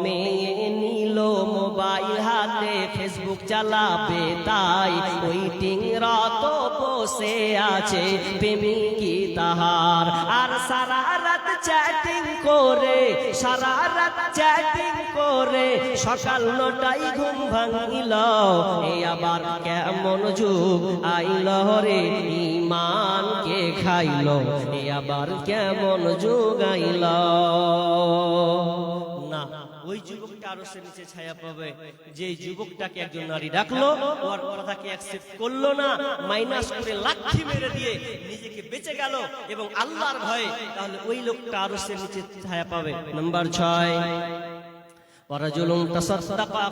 মেয়ে নিল মোবাইল হাতে, ফেসবুক চালাবে তাই, ওয়েটিং রত বসে আছে প্রেমিকি তাহার, আর সারা রাত চ্যাটিং করে, সারা রাত চ্যাটিং করে সকাল 9টায় ঘুম ভাঙিল, এই আবার কেমন যুগ আইল রে ঈমানকে খাইল, এই আবার কেমন যুগ আইল। না, ওই যুবকটা আরশের নিচে ছায়া পাবে যে যুবকটাকে একজন নারী ডাকলো, ওর কথাকে অ্যাকসেপ্ট করলো না, মাইনাস করে লাঠি মেরে দিয়ে নিজেকে বেঁচে গেল এবং আল্লাহর ভয়ে, তাহলে ওই লোকটা আরশের নিচে ছায়া পাবে। নাম্বার 6, ওয়ারাজুলুন তাসাদ্দাকা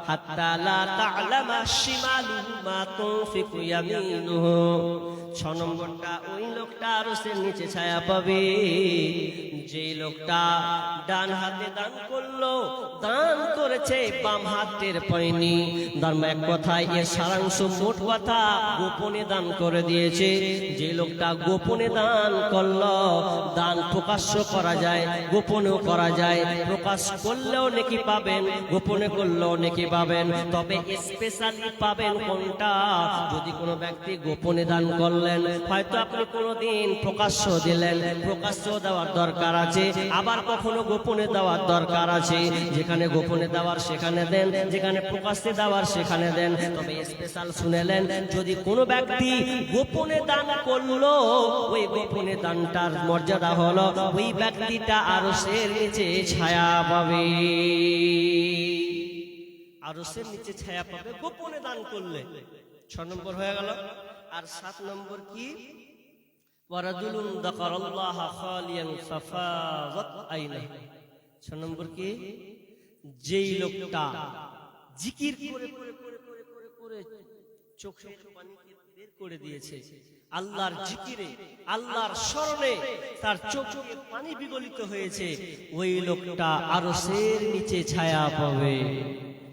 হাত্তা লা তা'লামা শিমালুহু মা তুনফিকু ইয়ামিনুহু। 6 নম্বরটা ওই লোকটা আরশের নিচে ছায়া পাবে যে লোকটা ডান হাতে দান করলো, দান করেছে বাম হাতের পায়নি। ধর্ম এক কথায় এর সারাংশ মোট কথা গোপনে দান করে দিয়েছে। যে লোকটা গোপনে দান করলো, দান প্রকাশ্য করা যায়, গোপনেও করা যায়, প্রকাশ করলেও নেকি পাবেন, গোপনে করলেও নেকি পাবেন, তবে স্পেশালি পাবেন কোনটা, যদি কোনো ব্যক্তি গোপনে দান করলেন, হয়তো আপনি কোনোদিন প্রকাশ্য দিলেন, প্রকাশ্য দেওয়ার দরকার আছে, আবার কখনো গোপনে দেওয়ার দরকার আছে। যেখানে গোপনে দেওয়ার সেখানে দেন, যেখানে প্রকাশ্যে দেওয়ার সেখানে দেন, তবে স্পেশাল শুনেলেন, যদি কোনো ব্যক্তি গোপনে দান করলো, ওই গোপনে দানটার মর্যাদা হলো ওই ব্যক্তিটা আরশের নিচে ছায়া পাবে। আরশের নিচে ছায়া পাবে গোপনে দান করলে। 6 নম্বর হয়ে গেল। আর 7 নম্বর কি? ওয়ারাজুলুন যাকারাল্লাহ খালিয়ান ফাফাযাত আইনা। 6 নম্বর কি? যেই লোকটা জিকির করে করে করে করে করে করে চোখের পানিকে বের করে দিয়েছে, আল্লাহর জিকিরে আল্লাহর স্মরণে তার চোখে পানি বিগলিত হয়েছে, ওই লোকটা আরশের নিচে ছায়া পাবে।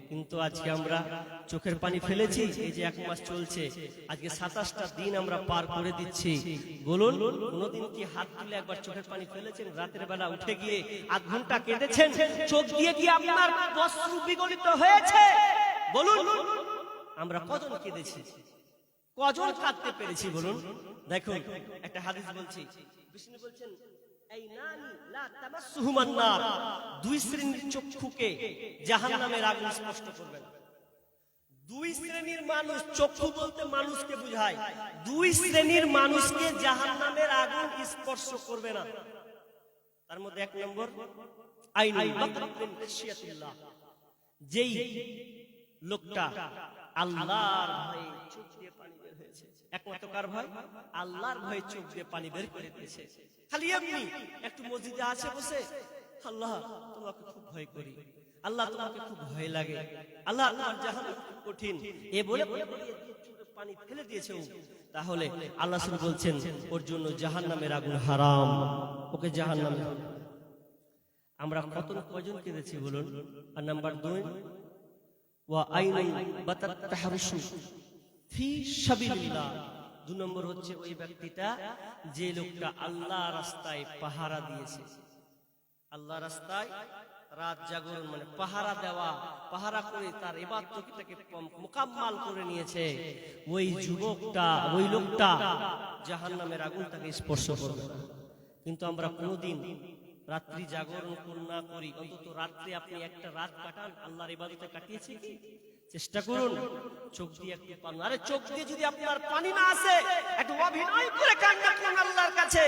কিন্তু আজকে আমরা চোখের পানি ফেলেছি, এই যে 1 মাস চলছে, আজকে 27টা দিন আমরা পার করে দিচ্ছি। বলুন, কোনদিন কি হাত তুলে একবার চোখের পানি ফেলেছেন? রাতের বেলা উঠে গিয়ে আধ ঘন্টা কেঁদেছেন? চোখ দিয়ে কি আপনার অশ্রু বিগলিত হয়েছে? বলুন, আমরা কজন কেঁদেছি, কজন কাঁদতে পেরেছি বলুন? দেখুন, একটা হাদিস বলছি, বিষ্ণু বলছেন এই নানি লা তামাসসুহুমান নার, 2 শ্রেণীর চক্ষুকে জাহান্নামের আগুন স্পর্শ করবে না। 2 শ্রেণীর মানুষ, চক্ষু বলতে মানুষকে বোঝায়, 2 শ্রেণীর মানুষকে জাহান্নামের আগুন স্পর্শ করবে না। তার মধ্যে 1 নম্বর আইনুল বাতরিন খাশিয়াতিল্লাহ, যেই লোকটা আল্লাহর ভয়ে চোখ দিয়ে পানি বের হয়েছে। একমাত্র কার ভয়? আল্লাহর ভয়ে চোখ দিয়ে পানি বের করে দিয়েছে। খালি এমনি একটু মসজিদে আছে বসে, আল্লাহ তোমাকে খুব ভয় করি, আল্লাহ তোমাকে খুব ভয় লাগে, আল্লাহ তোমার জাহান্নাম কঠিন, এ বলে পানি ফেলে দিয়েছে ও, তাহলে আল্লাহ রাসূল বলছেন ওর জন্য জাহান্নামের আগুন হারাম, ওকে জাহান্নামে। আমরা কজন কেঁদেছি বলুন? আর নাম্বার 2, ওয়া আইনুন বাতাত তাহরুসু ফি সাবিলিল্লাহ। 2 নম্বর হচ্ছে ওই ব্যক্তিটা, যে লোকটা আল্লাহ রাস্তায় পাহারা দিয়েছে, আল্লাহ রাস্তায় রাত জাগরণ মানে পাহারা দেওয়া, পাহারা করে তার ইবাদতটাকে মুকাম্মাল করে নিয়েছে, ওই যুবকটা, ওই লোকটা জাহান্নামের আগুন তাকে স্পর্শ করবে। কিন্তু আমরা কোনোদিন রাত্রি জাগরণ না করি, অন্তত রাত্রে আপনি একটা রাত কাটান, আল্লাহর ইবাদতে কাটিয়েছি কি? চেষ্টা করুন চোখ দিয়ে একটু পানি, আরে চোখ দিয়ে যদি আপনার পানি না আসে, একটু অভিনয় করে কান্না করুন আল্লাহর কাছে,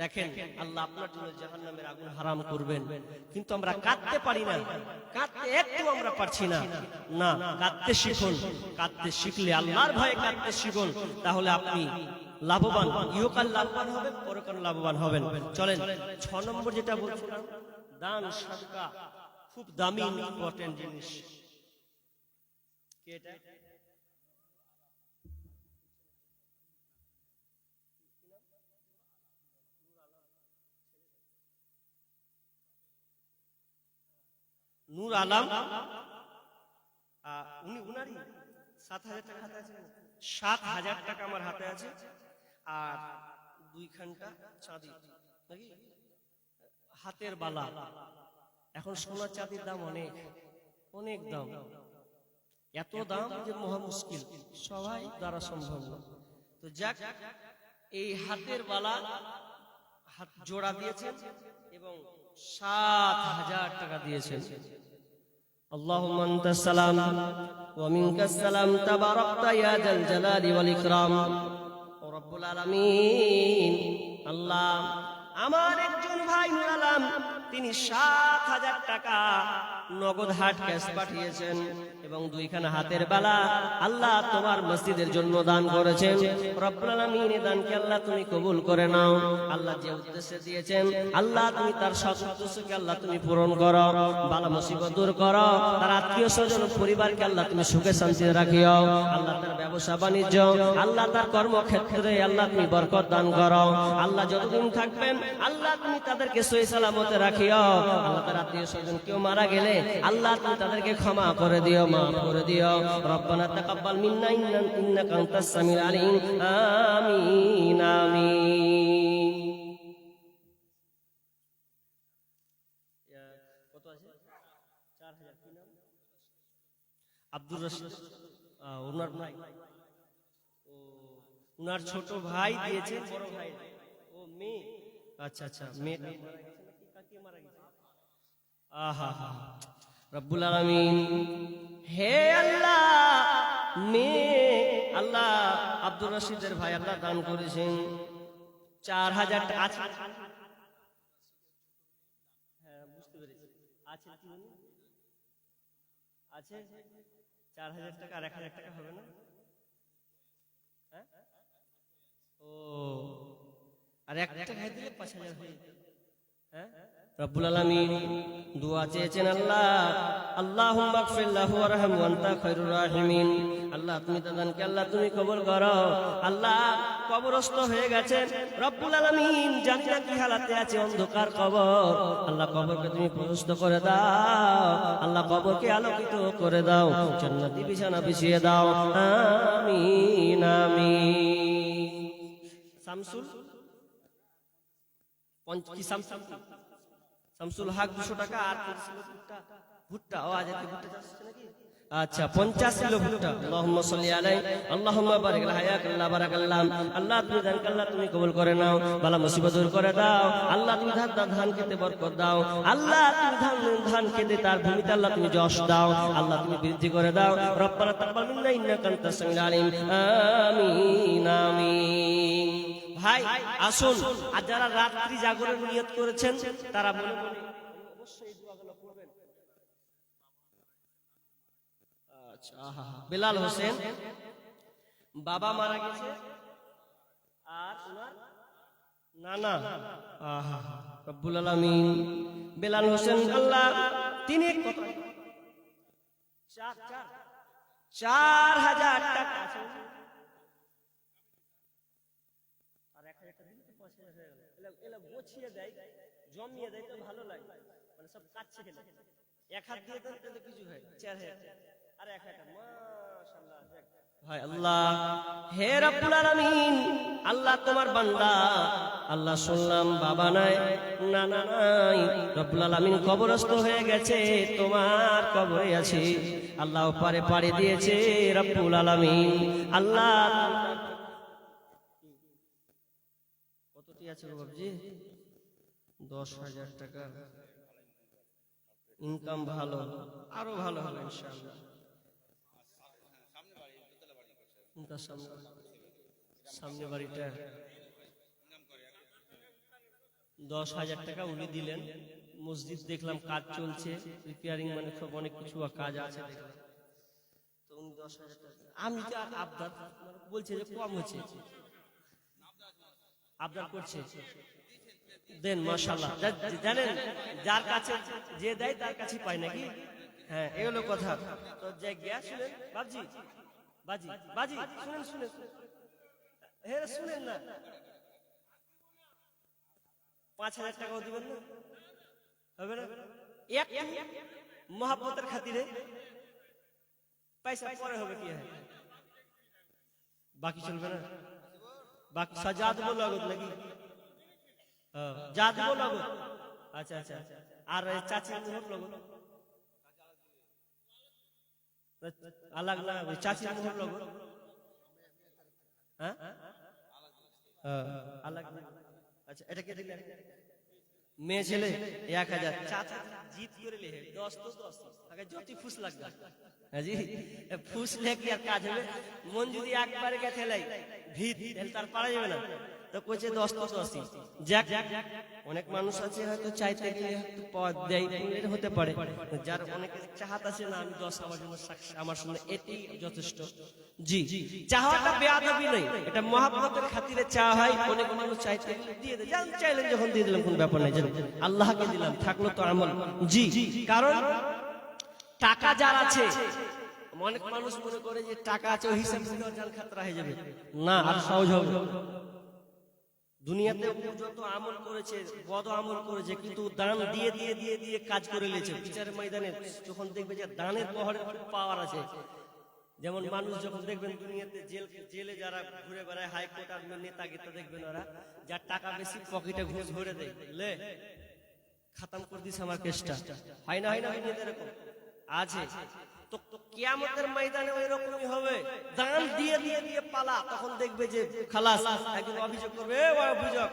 দেখেন আল্লাহ আপনার জন্য জাহান্নামের আগুন হারাম করবেন। কিন্তু আমরা কাঁদতে পারি না, কাঁদতে একটু আমরা পারছি না। না, কাঁদতে শিখুন, কাঁদতে শিখলে আল্লাহর ভয়ে কাঁদতে শিখুন, তাহলে আপনি লাভবান, ইহকাল লাভবান হবেন, পরকাল লাভবান হবেন। চলেন 6 নম্বর যেটা বলছিলাম, দান সাদকা, খুব দামি ইম্পর্টেন্ট জিনিস। কি এটা? নূর আলম, উনারই 7,000 টাকা হাতে আছে, 7,000 টাকা আমার হাতে আছে, আর 2 খানটা চাঁদি, নাকি হাতের বালা। এখন সোনা চাঁদির দাম অনেক অনেক দাম, এত দাম যে মহা মুশকিল, সবাই দ্বারা সম্ভব না। তো যাক, এই হাতের বালা হাত জোড়া দিয়েছেন এবং 7,000 টাকা দিয়েছেন। আল্লাহুম্মা আনতাস সালাম ওয়া মিনকাস সালাম, তাবারাকতা ইয়া জাল জালালি ওয়াল ইকরাম। ও রব্বুল আলামিন, আল্লাহ আমার একজন ভাই নূর আলম, তিনি 7,000 টাকা নগদ হাট ক্যাশ পাঠিয়েছেন এবং 2 খানা হাতের বালা আল্লাহ তোমার মসজিদের জন্য দান করেছেন। রব্বুল আলামিন, এই দানকে আল্লাহ তুমি কবুল করে নাও। আল্লাহ যে উদ্দেশ্যে দিয়েছেন, আল্লাহ তুমি তার সৎ উদ্দেশ্যকে আল্লাহ তুমি পূরণ করো, বালা মুসিবত দূর করো, তার আত্মীয় স্বজন পরিবারকে আল্লাহ তুমি সুখে শান্তিতে রাখিও। আল্লাহ তার ব্যবসা বাণিজ্য, আল্লাহ তার কর্মক্ষেত্রে আল্লাহ তুমি বরকত দান করো। আল্লাহ যতদিন থাকবেন আল্লাহ তুমি তাদেরকে সহি সালামতে রাখিও। আল্লাহ তার আত্মীয় স্বজন কেউ মারা গেলে আল্লাহ তুমি তাদেরকে ক্ষমা করে দিও, মাফ করে দিও। রব্বানা তাকাব্বাল মিন্না ইন্নাকা আনতাস সামিউল আলিম। আমিন আমিন। কত আছে? 4,000। কি নাম? আব্দুর রশিদ। ওনার ভাই, ও ওনার ছোট ভাই দিয়েছে, বড় ভাই, ও মেয়ে। আচ্ছা আচ্ছা, মেয়েটা মারা গেছে নাকি কাকে মারা গেছে? আহা হা, রব্বুল আলামিন, হে আল্লাহ, মেয়ে আল্লাহ আব্দুর রশিদের ভাই আল্লাহ দান করেছেন 4,000 টাকা। আছে? হ্যাঁ বুঝতে পেরেছি। আছে কি? আছে 4000 টাকা আর 1000 টাকা হবে না? হ্যাঁ, ও আর একটা খাই দিলে 5000 হয়ে যেত। হ্যাঁ, রব্বুল আলামিন দোয়া চেয়েছেন, আল্লাহ আল্লাহুম্মা গফির লাহু ওয়ারহামহু ওয়া আনতা খায়রুর রাহিমিন। আল্লাহ তুমি দাদানকে আল্লাহ তুমি কবুল করো। আল্লাহ কবরস্থ হয়ে গেছেন রব্বুল আলামিন, জানি না কি হালাতে আছে, অন্ধকার কবর। আল্লাহ কবরকে তুমি প্রশস্ত করে দাও, আল্লাহ কবরকে আলোকিত করে দাও, জান্নাতি বিছানা বিছিয়ে দাও, আমিন আমিন। শামসুল কি শামসুল হক 200 টাকা আর ভুট্টা। ও আজ ভুট্টা যাচ্ছে নাকি? আচ্ছা 50 কিলো ভুট্টা। আল্লাহুম্মা সাল্লি আলাইহি আল্লাহুম্মা বারিক হায়াকাল্লাহ বারাকাল্লাহ। আল্লাহ তুমি দানকে আল্লাহ তুমি কবুল করে নাও, বালা মুসিবত দূর করে দাও। আল্লাহ তুমি ধান খেতে বরকত দাও। আল্লাহ তুমি ধান খেতে তার ভূমিতে আল্লাহ তুমি যশ দাও। আল্লাহ তুমি বৃদ্ধি করে দাও। রব্বানা তাকাব্বাল মিন্না ইন্নাকা আনতাস সামিউল আলিম। আমিন আমিন। ভাই আসুন, আর যারা রাত্রি জাগরণের নিয়ত করেছেন তারা মনে মনে অবশ্যই এই দোয়াগুলো পড়বেন। আচ্ছা, বেলাল হোসেন বাবা মারা গেছে আর ওনার নানা, রব্বুল আলামিন বেলাল হোসেন আল্লাহ তিনি কত 4000 টাকা আছে আর 1000 টাকা দিলে তো 5000 হয়ে গেল। এলা গোছিয়ে দেয়, জমিয়ে দেয় তো ভালো লাগে, মানে সব কাটছে খেলে 1 হাত দিয়ে দেন তাহলে কিছু হয় 4000 আর 1000 মাশাআল্লাহ। ভাই আল্লাহ হে রব্বুল আলামিন, আল্লাহ তোমার বান্দা, আল্লাহ শুনলাম বাবা নাই নানা নাই, রব্বুল আলামিন কবরস্থ হয়ে গেছে, তোমার কবরে আছে। আল্লাহ পারে পাড়ি দিয়েছে রব্বুল আলামিন। আল্লাহ কতটি আছে গো বাবজি? 10,000 টাকা ইনকাম, ভালো, আরো ভালো হবে ইনশাআল্লাহ। সামনে বাড়িটা 10,000 টাকা উনি দিলেন। মসজিদ দেখলাম কাজ চলছে, রিপেয়ারিং, মানে সব অনেক কিছু কাজ আছে দেখলাম, তো উনি 10,000 টাকা। আমি তো আবদার বলছে যে কম হচ্ছে, আবদার করছে দেন, মাশাআল্লাহ। জানেন যার কাছে যে দেয় তার কাছে পায় নাকি? হ্যাঁ, এই হলো কথা। তো যে গ্যাস শুনেন বাবজি, বাজি বাজি শুনেন শুনেন, হ্যাঁ শুনেন না, 5,000 টাকাও দিবেন না, হবে না? এক মহাব্বতের খাতিরে পয়সা পরে হবে, কি হয় বাকি চলবে না? বাকি সাজা দেবো লাগত নাকি? যা দেবো লাগত। আচ্ছা আচ্ছা, আর চাচি মোহর লাগত আলাগ না, চাচি মোহর লাগত, হ্যাঁ আলাগ। আচ্ছা, এটা কে দিলেন? মেয়ে ছেলে 1000, চাচা জিত করে লে 10 তো 10 আগে যতই ফুস লাগবে, হ্যাঁ জি, ফুস লেগে আর কাজ হবে। মন যদি একবারে গেছে লাই ভিত তার পারা যাবে না, তো কইছে 10 তো 10ই যাক। অনেক মানুষ আছে হয়তো চাইতে গেলে একটু পদ দেয়, হতে পারে। যার অনেক চাহাত আছে না আমি 10 আমার জন্য আমার সামনে এটি যথেষ্ট। জি, চাওয়াটা বেয়াদবি নয়, এটা মহব্বতের খাতিরে চাওয়া হয়। অনেক মানুষ চাইতে গেলে দিয়ে দেয়, জান চাইলেন যখন দিয়ে দিলাম, কোন ব্যাপার নাই, জানেন আল্লাহকে দিলাম, থাকলো তো আমল। জি, কারণ টাকা যার আছে, অনেক মানুষ মনে করে যে টাকা আছে ওই হিসাবে জান খাতরা হয়ে যাবে, না, আর সহজ হবে। দুনিয়াতে যত আমল করেছে, বদ আমল করেছে, কিন্তু দান দিয়ে দিয়ে দিয়ে দিয়ে কাজ করে নিয়েছে। বিচারের ময়দানে যখন দেখবে যে দানের পাহাড়ে পাওয়ার আছে, যেমন মানুষ যখন দেখবেন দুনিয়াতে জেলে যারা ঘুরে বেড়ায়, হাইকোর্ট আর নেতা গেতা দেখবেন, ওরা যার টাকা বেশি পকেটে ঘুষ ভরে দেয়, লে খতম করে দিছে আমার কেসটা, হয় না হয় না দুনিয়াতে এরকম আছে। তো কিয়ামতের ময়দানে ওই রকমই হবে, দান দিয়ে দিয়ে দিয়ে পালা, তখন দেখবে যে খালাস, একজন অভিযোগ করবে, ওই অভিযোগ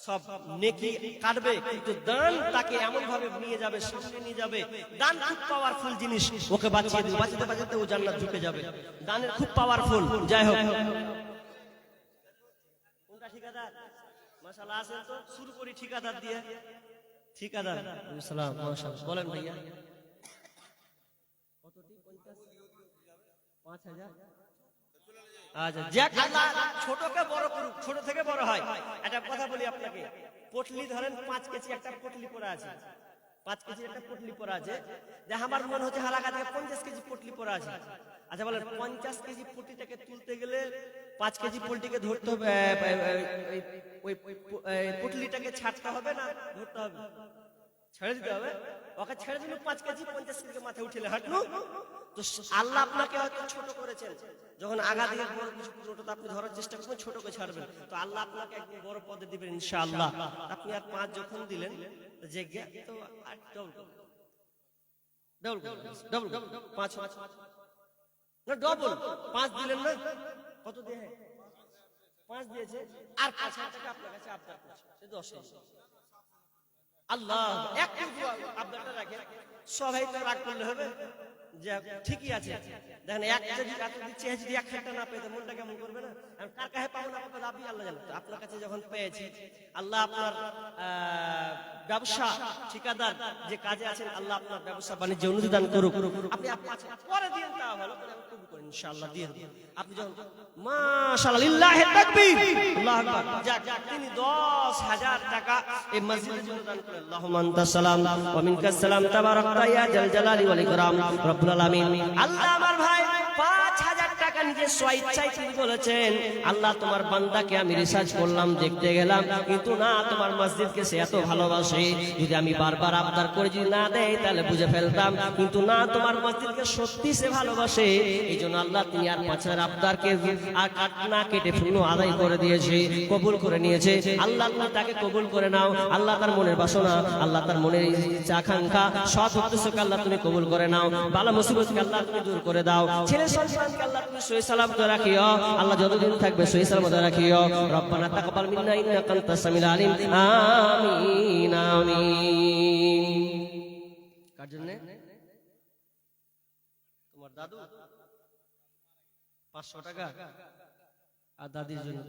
সব নেকি কাটবে, কিন্তু দান তাকে এমন ভাবে নিয়ে যাবে, সামনে নিয়ে যাবে। দান খুব পাওয়ারফুল জিনিস, ওকে বাঁচিয়ে দিবে, বাঁচাতে বাঁচাতে ও জান্নাত ঢুকে যাবে। দানের খুব পাওয়ারফুল। যাই হোক, কোনটা ঠিকাদার? মাশাআল্লাহ, আসেন তো শুরু করি ঠিকাদার দিয়ে। ঠিকাদার, আসসালাম, মাশাআল্লাহ, বলেন ভাইয়া কত 5,000। আচ্ছা, যাক আল্লাহ ছোটকে বড় করুক, ছোট থেকে বড় হয়। একটা কথা বলি আপনাকে, পটলি ধরেন 5 কেজি একটা পটলি পড়া আছে, 5 কেজি একটা পটলি পড়া আছে, যে আমার মনে হচ্ছে হালাকা থেকে 50 কেজি পটলি পড়া আছে। আচ্ছা বলেন 50 কেজি পটলিটাকে তুলতে গেলে 5 কেজি পটলিকে ধরতে হবে, ওই পটলিটাকে ছাড়তে হবে না ধরতে হবে? ছেড়ে দিতে হবে। ওকে ছেড়ে দিল 5 কেজি 50 কেজি মাথায় উঠিলে হাঁটলো। তো আল্লাহ আপনাকে হয়তো ছোট করেছেন, যখন আগা দিয়ে বড় কিছু ছোট আপনি ধরার চেষ্টা করবেন, ছোট করে ছাড়বেন, তো আল্লাহ আপনাকে একদম বড় পদে দিবেন ইনশাআল্লাহ। আপনি আর 5 যখন দিলেন যে তো আর ডবল 5 না ডবল 5 দিলেন না, কত দিয়ে 5 দিয়েছে, আর 5,000 টাকা আপনার কাছে আবদার করছে, সে 10,000। আল্লাহ একটু আবদারটা রাখেন, সবাই তো রাগ করলে হবে যে ঠিকই আছে। দেখেন এক কেজি এত দিচ্ছে, যদি 1,000 না পেতে মনটা কেমন করবে না? আর কার কাছে পাবো না পাবো আপনি আল্লাহ জানেন। আপনার কাছে যখন পেয়েছি, আল্লাহ আপনার ব্যবসা ঠিকাদার যে কাজে আছেন, আল্লাহ আপনার ব্যবসা বাণিজ্য উন্নতি দান করুক। আপনি পরে দিয়ে তা ভালো করে কবুল করেন ইনশাআল্লাহ, দিয়ে দেন। আপনি যখন মাশাআল্লাহ লিল্লাহি তাকবীর আল্লাহু আকবার, যাক তিনি 10,000 টাকা এই মসজিদের জন্য দান করেন। আল্লাহুম্মা আনতাস সালাম ওয়া মিনকাস সালাম তাবারাকতা ইয়া জাল জালালি ওয়াল ইকরাম রব্বুল আলামিন। আল্লাহ আমার ভাই 5,000 টাকা নিজে স্বেচ্ছায় তিনি বলেছেন, আল্লাহ তোমার বান্দাকে আমি রিসার্চ করলাম, দেখতে গেলাম, কিন্তু না তোমার মসজিদকে সে এত ভালোবাসে, যদি আমি বারবার আবদার করে যদি না দেয় তাহলে বুঝে ফেলতাম, কিন্তু না তোমার মসজিদকে সত্যি সে ভালোবাসে, এই জন্য আল্লাহ তিনি আর 5,000 আবদারকে আর না কেটে পূর্ণ আদায় করে দিয়েছে, কবুল করে নিয়েছে। আল্লাহ তুমি তাকে কবুল করে নাও। আল্লাহ তার মনের বাসনা, আল্লাহ তার মনের আকাঙ্ক্ষা, সৎ উদ্দেশ্যকে আল্লাহ তুমি কবুল করে নাও। বালা মুসিবতকে আল্লাহ তুমি দূর করে দাও। ছেলে সন্তানকে আল্লাহ তুমি সহি সালামত রাখিও। আল্লাহ যতদিন থাকবে সহি সালামত রাখিও। রব্বানা তাকাব্বাল মিন্না ইন্নাকা আনতাস সামিউল আলিম। আমিন আমিন। কার জন্য? তোমার দাদু 500 টাকা আর দাদির জন্য।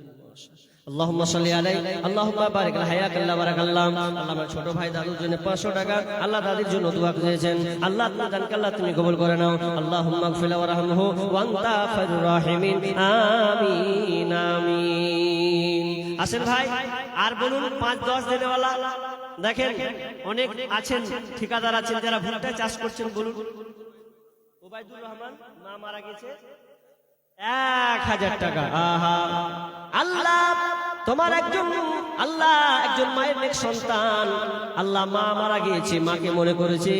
আল্লাহুম্মা সাল্লি আলাইহি আল্লাহুম্মা বারিক হায়াকাল্লাহ বারাকাল্লাহ। আল্লাহ আমার ছোট ভাই দাদুর জন্য 500 টাকা, আল্লাহ দাদির জন্য দোয়া করেছেন, আল্লাহ তুমি দানকে আল্লাহ তুমি কবুল করে নাও। আল্লাহুম্মা গফির ওয়া রাহমহু ওয়া আনতা খায়রুর রাহিমিন। আমিন আমিন। আসেন ভাই আর বলুন 5-10 দেনেওয়ালা দেখেন অনেক আছেন, ঠিকাদার আছেন যারা ভুট্টা চাষ করছেন, বলুন। ওবাইদুর রহমান মা মারা গেছে 1,000 টাকা। আহা আল্লাহ তোমার একজন মায়ের নেক সন্তান, আল্লাহ মা মারা গিয়েছে, মাকে মনে করেছে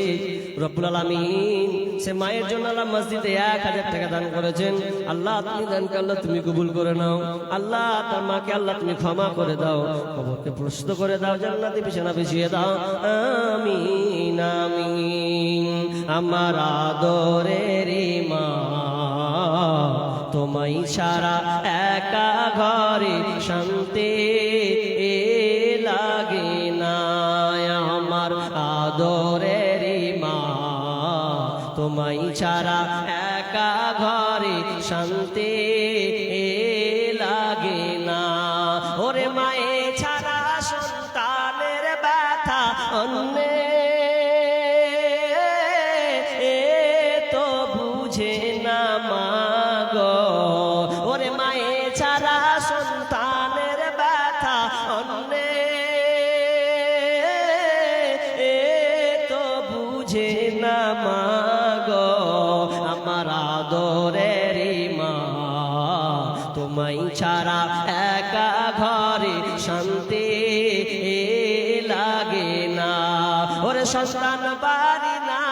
রব্বুল আলামিন, সে মায়ের জন্য আল্লাহ মসজিদে 1,000 টাকা দান করেছেন। আল্লাহ তুমি দানকে আল্লাহ তুমি কবুল করে নাও। আল্লাহ তার মাকে আল্লাহ তুমি ক্ষমা করে দাও, কবরকে প্রশস্ত করে দাও, জান্নাতে বিছানা বিছিয়ে দাও। আমিন আমিন। আমার আদরের মা তোমায় ছাড়া একা ঘরে শান্তি লাগে না, আমার আদরের মা তোমায় ছাড়া একা ঘরে শান্তি লাগে না। ওরে মায়ে ছাড়া সন্তানের ব্যথা অন্যে তো বুঝে না মা গো। ওরে মায়ে ছাড়া সন্তানের ব্যথা অন্যে তো বুঝে না মা গো। আমার আদরের মা তোমায় ছাড়া একা ঘরে শান্তি লাগে না। ওরে সন্তান বাড়ি না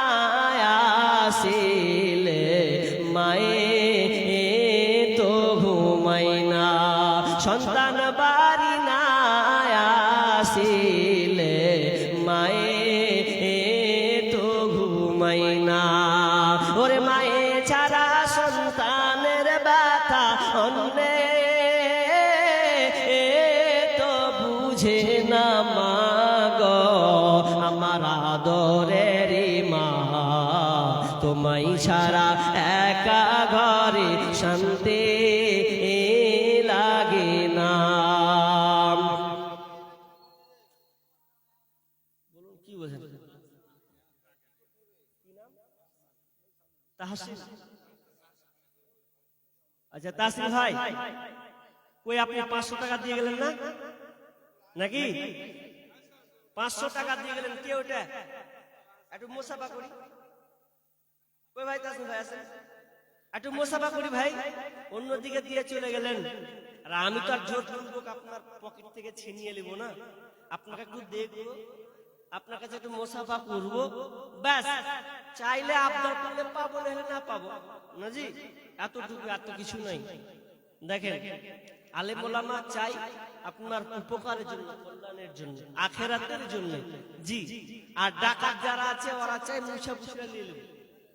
আসিলে মায়ে তো ঘুমাই না, সন্তান বাড়ি না আসিলে মায়ে তো ঘুমাই না। ওরে মায়ে ছাড়া সন্তানের ব্যথা অন্যে তো বুঝে না মা গো। আমার আদরের মা তোমায় ছাড়া একা ঘরে শান্তি লাগে না। বলুন কি বলছেন? তাহসিন, আচ্ছা তাহসিন ভাই, কই আপনি 500 টাকা দিয়ে গেলেন না নাকি? 500 টাকা দিয়ে গেলেন, কে ওটা? একটু মুসাফা করি। কই ভাই তাহসিন ভাই আছেন? একটু মুসাফা করি ভাই। অন্যদিকে দিয়ে চলে গেলেন। আর আমি তো আর জোর পূর্বক আপনার পকেট থেকে ছিনিয়ে নেব না, আপনাকে একটু দেখবো, আপনার কাছে একটু মুসাফা করবো, ব্যাস। চাইলে আপনার করলে পাবো, না না পাবো না জি, এতটুকু, এত কিছু নাই। দেখেন, আলেম ওলামা চাই আপনার উপকারের জন্য, কল্যাণের জন্য, আখেরাতের জন্য জি। আর ডাকাত যারা আছে ওরা চাই মুছা পুছা নিয়ে নেবে।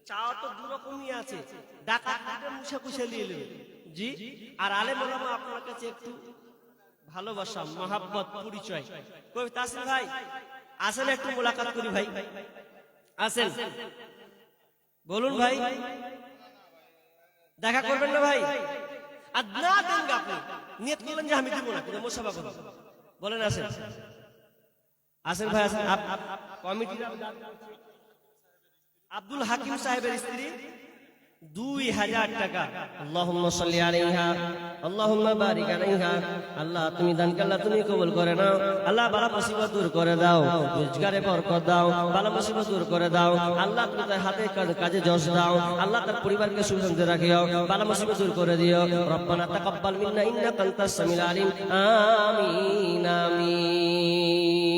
চাওয়া তো দু রকমই আছে, ডাকাত মুছা পুছা নিয়ে নেবে জি। আর আলেম ওলামা আপনার কাছে একটু ভালোবাসা, মহাব্বত, পরিচয়। কই তাহসিন ভাই আসেন, একটু মোলাকাত করি ভাই, আসেন, বলুন ভাই, দেখা করবেন না ভাই? আর না দেন আপনি নিয়ত করলেন যে আমি দিব না, কিন্তু মুসাফা করব, বলেন আসেন, আসেন ভাই আসেন। কমিটির আব্দুল হাকিম সাহেবের স্ত্রী 2000 টাকা। আল্লাহুম্মা সাল্লি আলাইহা, আল্লাহুম্মা বারিক আলাইহা। আল্লাহ তুমি দান করলা, তুমি কবুল করে নাও। আল্লাহ বালা মুসিবত দূর করে দাও, রোজগারে বরকত দাও, বালা মুসিবত দূর করে দাও। আল্লাহ তুমি তার হাতে কাজে যশ দাও। আল্লাহ তার পরিবারকে সুখে রাখিও, বালা মুসিবত দূর করে দিও। রব্বানা তাকাব্বাল মিন্না ইন্নাকা আনতাস সামিউল আলিম। আমিন আমিন।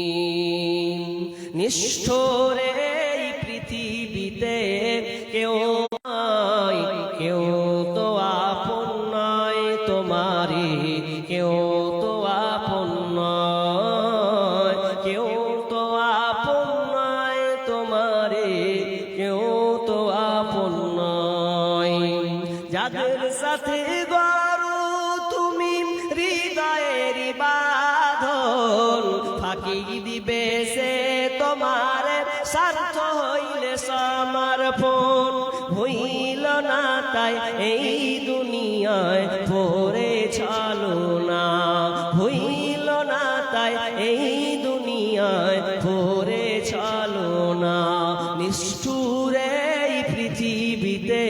নিষ্ঠুরে এই পৃথিবীতে কেউ কেউ তো আপন নয় তোমারি, কেউ তো আপন নয়, কেউ তো আপন নয় তোমারি, কেউ তো আপন নয়। যাদের সাথে গড়ো তুমি হৃদয়ের বাঁধন, ফাঁকি দিবে সে তোমার স্বার্থ হইলে সমর্পণ। হইল না তাই এই দুনিয়ায় পড়ে চলো না, হইল না তাই এই দুনিয়ায় পড়ে চলো না। নিষ্ঠুরে এই পৃথিবীতে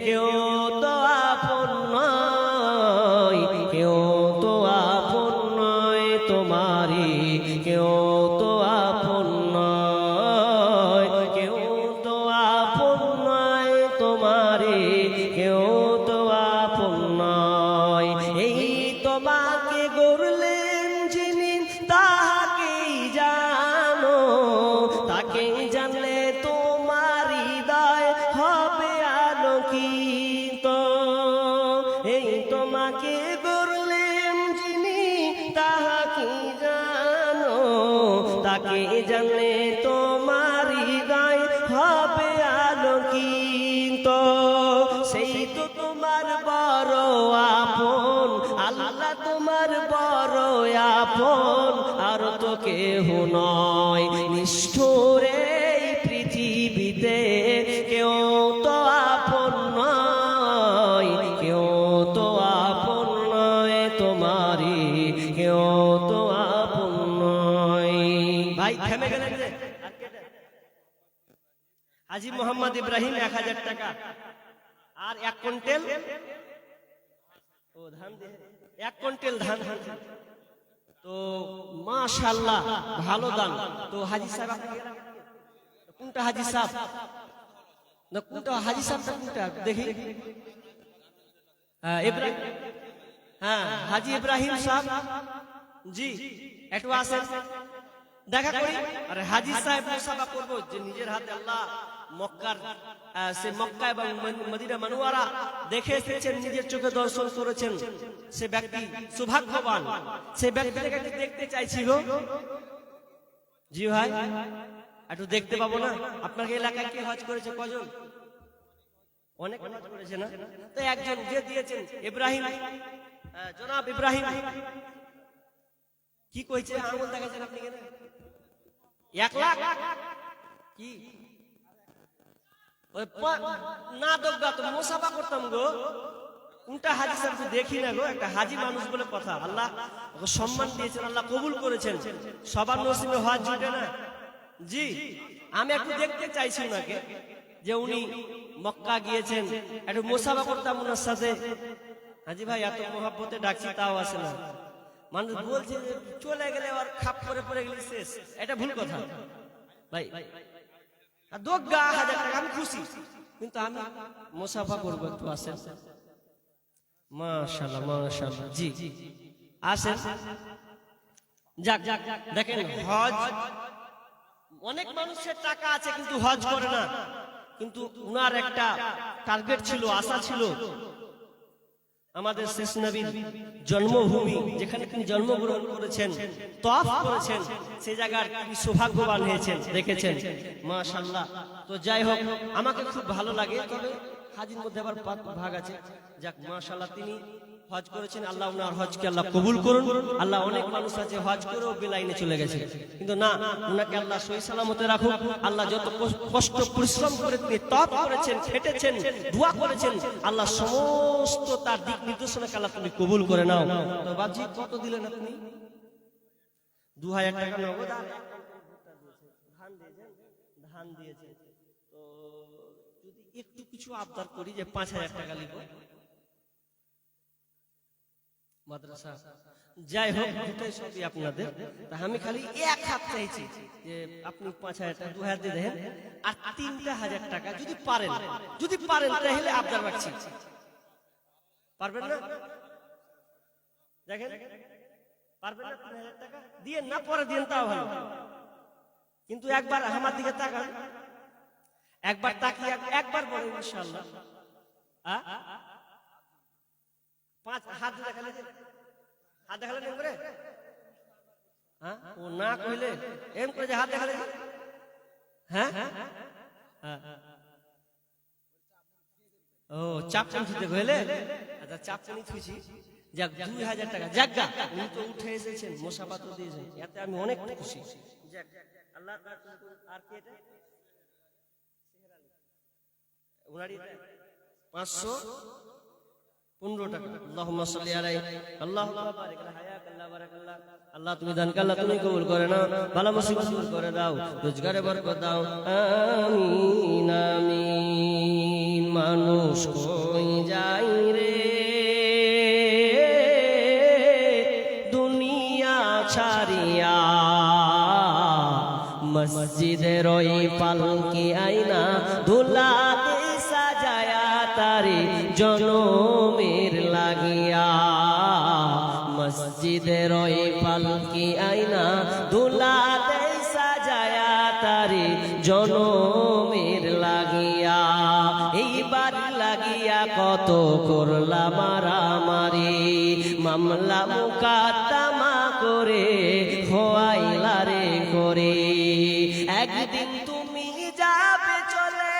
কেউ তো আপন নয়, কেউ তো আপন নয় তোমারি, কেউ তো আপন নয়, কেউ তো আপন নয় তোমারে, কেউ তো আপন নয়। এই তোমাকে গড়লেন যিনি তাহাকেই জানো, তাকে জানলে তোমার হৃদয় হবে আলোকিত। এই তোমাকে গড়লেন যিনি তাহাকেই জানো, তাকে জানলে তোমার হৃদয় হবে আলোকিত। সেই তো তোমার বড় আপন, আল্লাহ তোমার বড় আপন, আর তো কেহ নয়। নিষ্ঠুরে এই পৃথিবীতে কেউ তো আপন নয়, কেউ তো আপন নয় তোমারি, কেউ তো আপন নয়। ভাই থেমে গেলেন যে? হাজী মোহাম্মদ ইব্রাহিম 1000 টাকা। আর 1 কুইন্টাল ধান, 1 কুইন্টাল ধান। তো মাশাআল্লাহ ভালো দান। তো হাজী সাহেব কোনটা? হাজী সাহেব না কোনটা? হাজী সাহেবটা কোনটা দেখি? ইব্রাহিম, হ্যাঁ হাজী ইব্রাহিম সাহেব জি, একটু আসেন দেখা করি। আরে হাজী সাহেব মুসাফা করবো, যে নিজের হাতে আল্লাহ মক্কার সে মক্কা এবং মদিনা মনোয়ারা দেখে এসেছেন, নিজের চোখে দর্শন করেছেন, সে ব্যক্তি সৌভাগ্যবান। সে ব্যক্তিকে দেখতে চাইছি গো জি ভাই, একটু দেখতে পাবো না? আপনার এলাকায় কে হজ করেছে? কজন? অনেক হজ করেছে না? তো একজন যে দিয়েছেন ইব্রাহিম, জনাব ইব্রাহিম কি কইছে? আঙুল দেখাচ্ছেন আপনি কেন? 1 লাখ কি না দোগা তো মুসাফা করতাম গো। কোনটা হাজী সাহেবকে দেখি না গো, একটা হাজী মানুষ বলে কথা। আল্লাহ সম্মান দিয়েছেন, আল্লাহ কবুল করেছেন। সবার নসিবে হজ জুটে না জি। আমি একটু দেখতে চাইছি ওনাকে, যে উনি মক্কা গিয়েছেন, একটু মুসাফা করতাম ওনার সাথে। হাজি ভাই এত মহাব্বতে ডাকছি তাও আসে না। মানুষ বলছে যে চলে গেলে আর খাপ করে পড়ে গেলে শেষ, এটা ভুল কথা ভাই। দোগা 1000 টাকা আমি খুশি, কিন্তু আমি মুসাফা করবো, একটু আসেন। মাশাআল্লাহ মাশাআল্লাহ, জি আসেন। যাক দেখেন, হজ অনেক মানুষের টাকা আছে কিন্তু হজ করে না, কিন্তু উনার একটা টার্গেট ছিল, আশা ছিল। আমাদের শেষ নবীর জন্মভূমি, যেখানে তিনি জন্মগ্রহণ করেছেন, তওয়াফ করেছেন, সেই জায়গার তিনি সৌভাগ্যবান হয়েছেন, দেখেছেন। মাশাআল্লাহ। তো যাই হোক, আমাকে খুব ভালো লাগে, তবে হাজির মধ্যে আবার ভাগ আছে। যাক মাশাআল্লাহ, তিনি হজ করেছেন, আল্লাহ ওনার হজকে আল্লাহ কবুল করুন। আল্লাহ, অনেক মানুষ আছে হজ করেও বেলাইনে চলে গেছে, কিন্তু না, ওনাকে আল্লাহ সহি সালামতে রাখুন। আল্লাহ যত কষ্ট পরিশ্রম করে তিনি তওয়াফ করেছেন, খেটেছেন, দোয়া করেছেন, আল্লাহ সমস্ত তার দিক নির্দেশনাকে আল্লাহ তুমি কবুল করে নাও। তো বাবজি, কত দিলেন আপনি? 2000 টাকা নগদ আর ধান দিয়েছেন। তো যদি একটু কিছু আবদার করি যে 5000 টাকা লিখো মাদ্রাসা, যাই হোক, দুটাই সবই আপনাদের। তা আমি খালি এক হাত চাইছি যে আপনি 5000 টাকা 2000 দিয়ে দেন, আর 3000 টাকা যদি পারেন, তাহলে আবদার রাখছি। পারবেন না? দেখেন, পারবেন না? 3000 টাকা দিয়ে না, পরে দিন তাও ভালো, কিন্তু একবার আমার দিকে তাকান, একবার তাকিয়ে একবার বলেন ইনশাআল্লাহ। 5 হাত দেখালে, হাত দেখালে এম করে, হ্যাঁ, ও না কইলে এম করে যে হাত দেখালে, হ্যাঁ, ও চাপচান থুতে কইলে, আচ্ছা চাপচানি থুইছি। যাক, 2000 টাকা, যাক উনি তো উঠে এসেছেন, মুসাফা তো দিয়েছেন, এতে আমি অনেক খুশি। যাক, আল্লাহ। আর কি এটা? উনারই 515 টাকা। আল্লাহুম্মা সাল্লি আলাইহি, আল্লাহুম্মা বারিক আলা হায়াক, আল্লাহ বারাকাল্লাহ। আল্লাহ তুমি দান আল্লাহ তুমি কবুল করে নাও, ভালো মুসিবত দূর করে দাও, রোজগারে বরকত দাও, আমিন আমিন। মানুষ কই যাই রে দুনিয়া ছাড়িয়া, মসজিদের ওই পালকি আইনা ধুলাতে সাজায়া তারে জনমের লাগিয়া। মসজিদের ওই পালকি আইনা ধুলাতে সাজায়া তারে জনমের লাগিয়া। এইবার লাগিয়া কত করলা মারামারি, মামলা মুকাদ্দমা করে খোয়াইলা রে করে। একদিন তুমি যাবে চলে,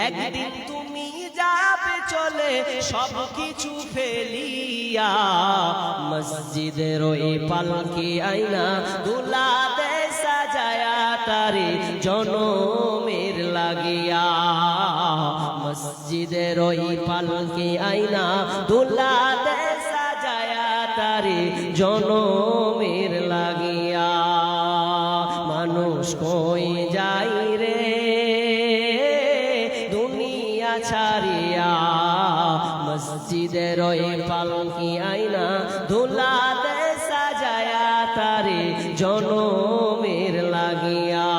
একদিন তুমি যাবে চলে, সব কিছু ফেলিয়া। মসজিদের ওই পালকি আইনা দুলাতে সাজায়া তারে জনমের লাগিয়া। মসজিদের ওই পালকি আইনা দুলাতে সাজায়া তারে জনমের লাগিয়া। মানুষ কই যাই রে দুনিয়া ছাড়িয়া, মসজিদের ওই পালকি আইনা ধুলাতে সাজায়া তারে জনমের লাগিয়া।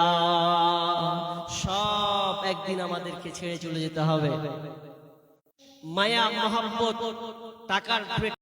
সব একদিন আমাদেরকে ছেড়ে চলে যেতে হবে। মায়া মহব্বত টাকার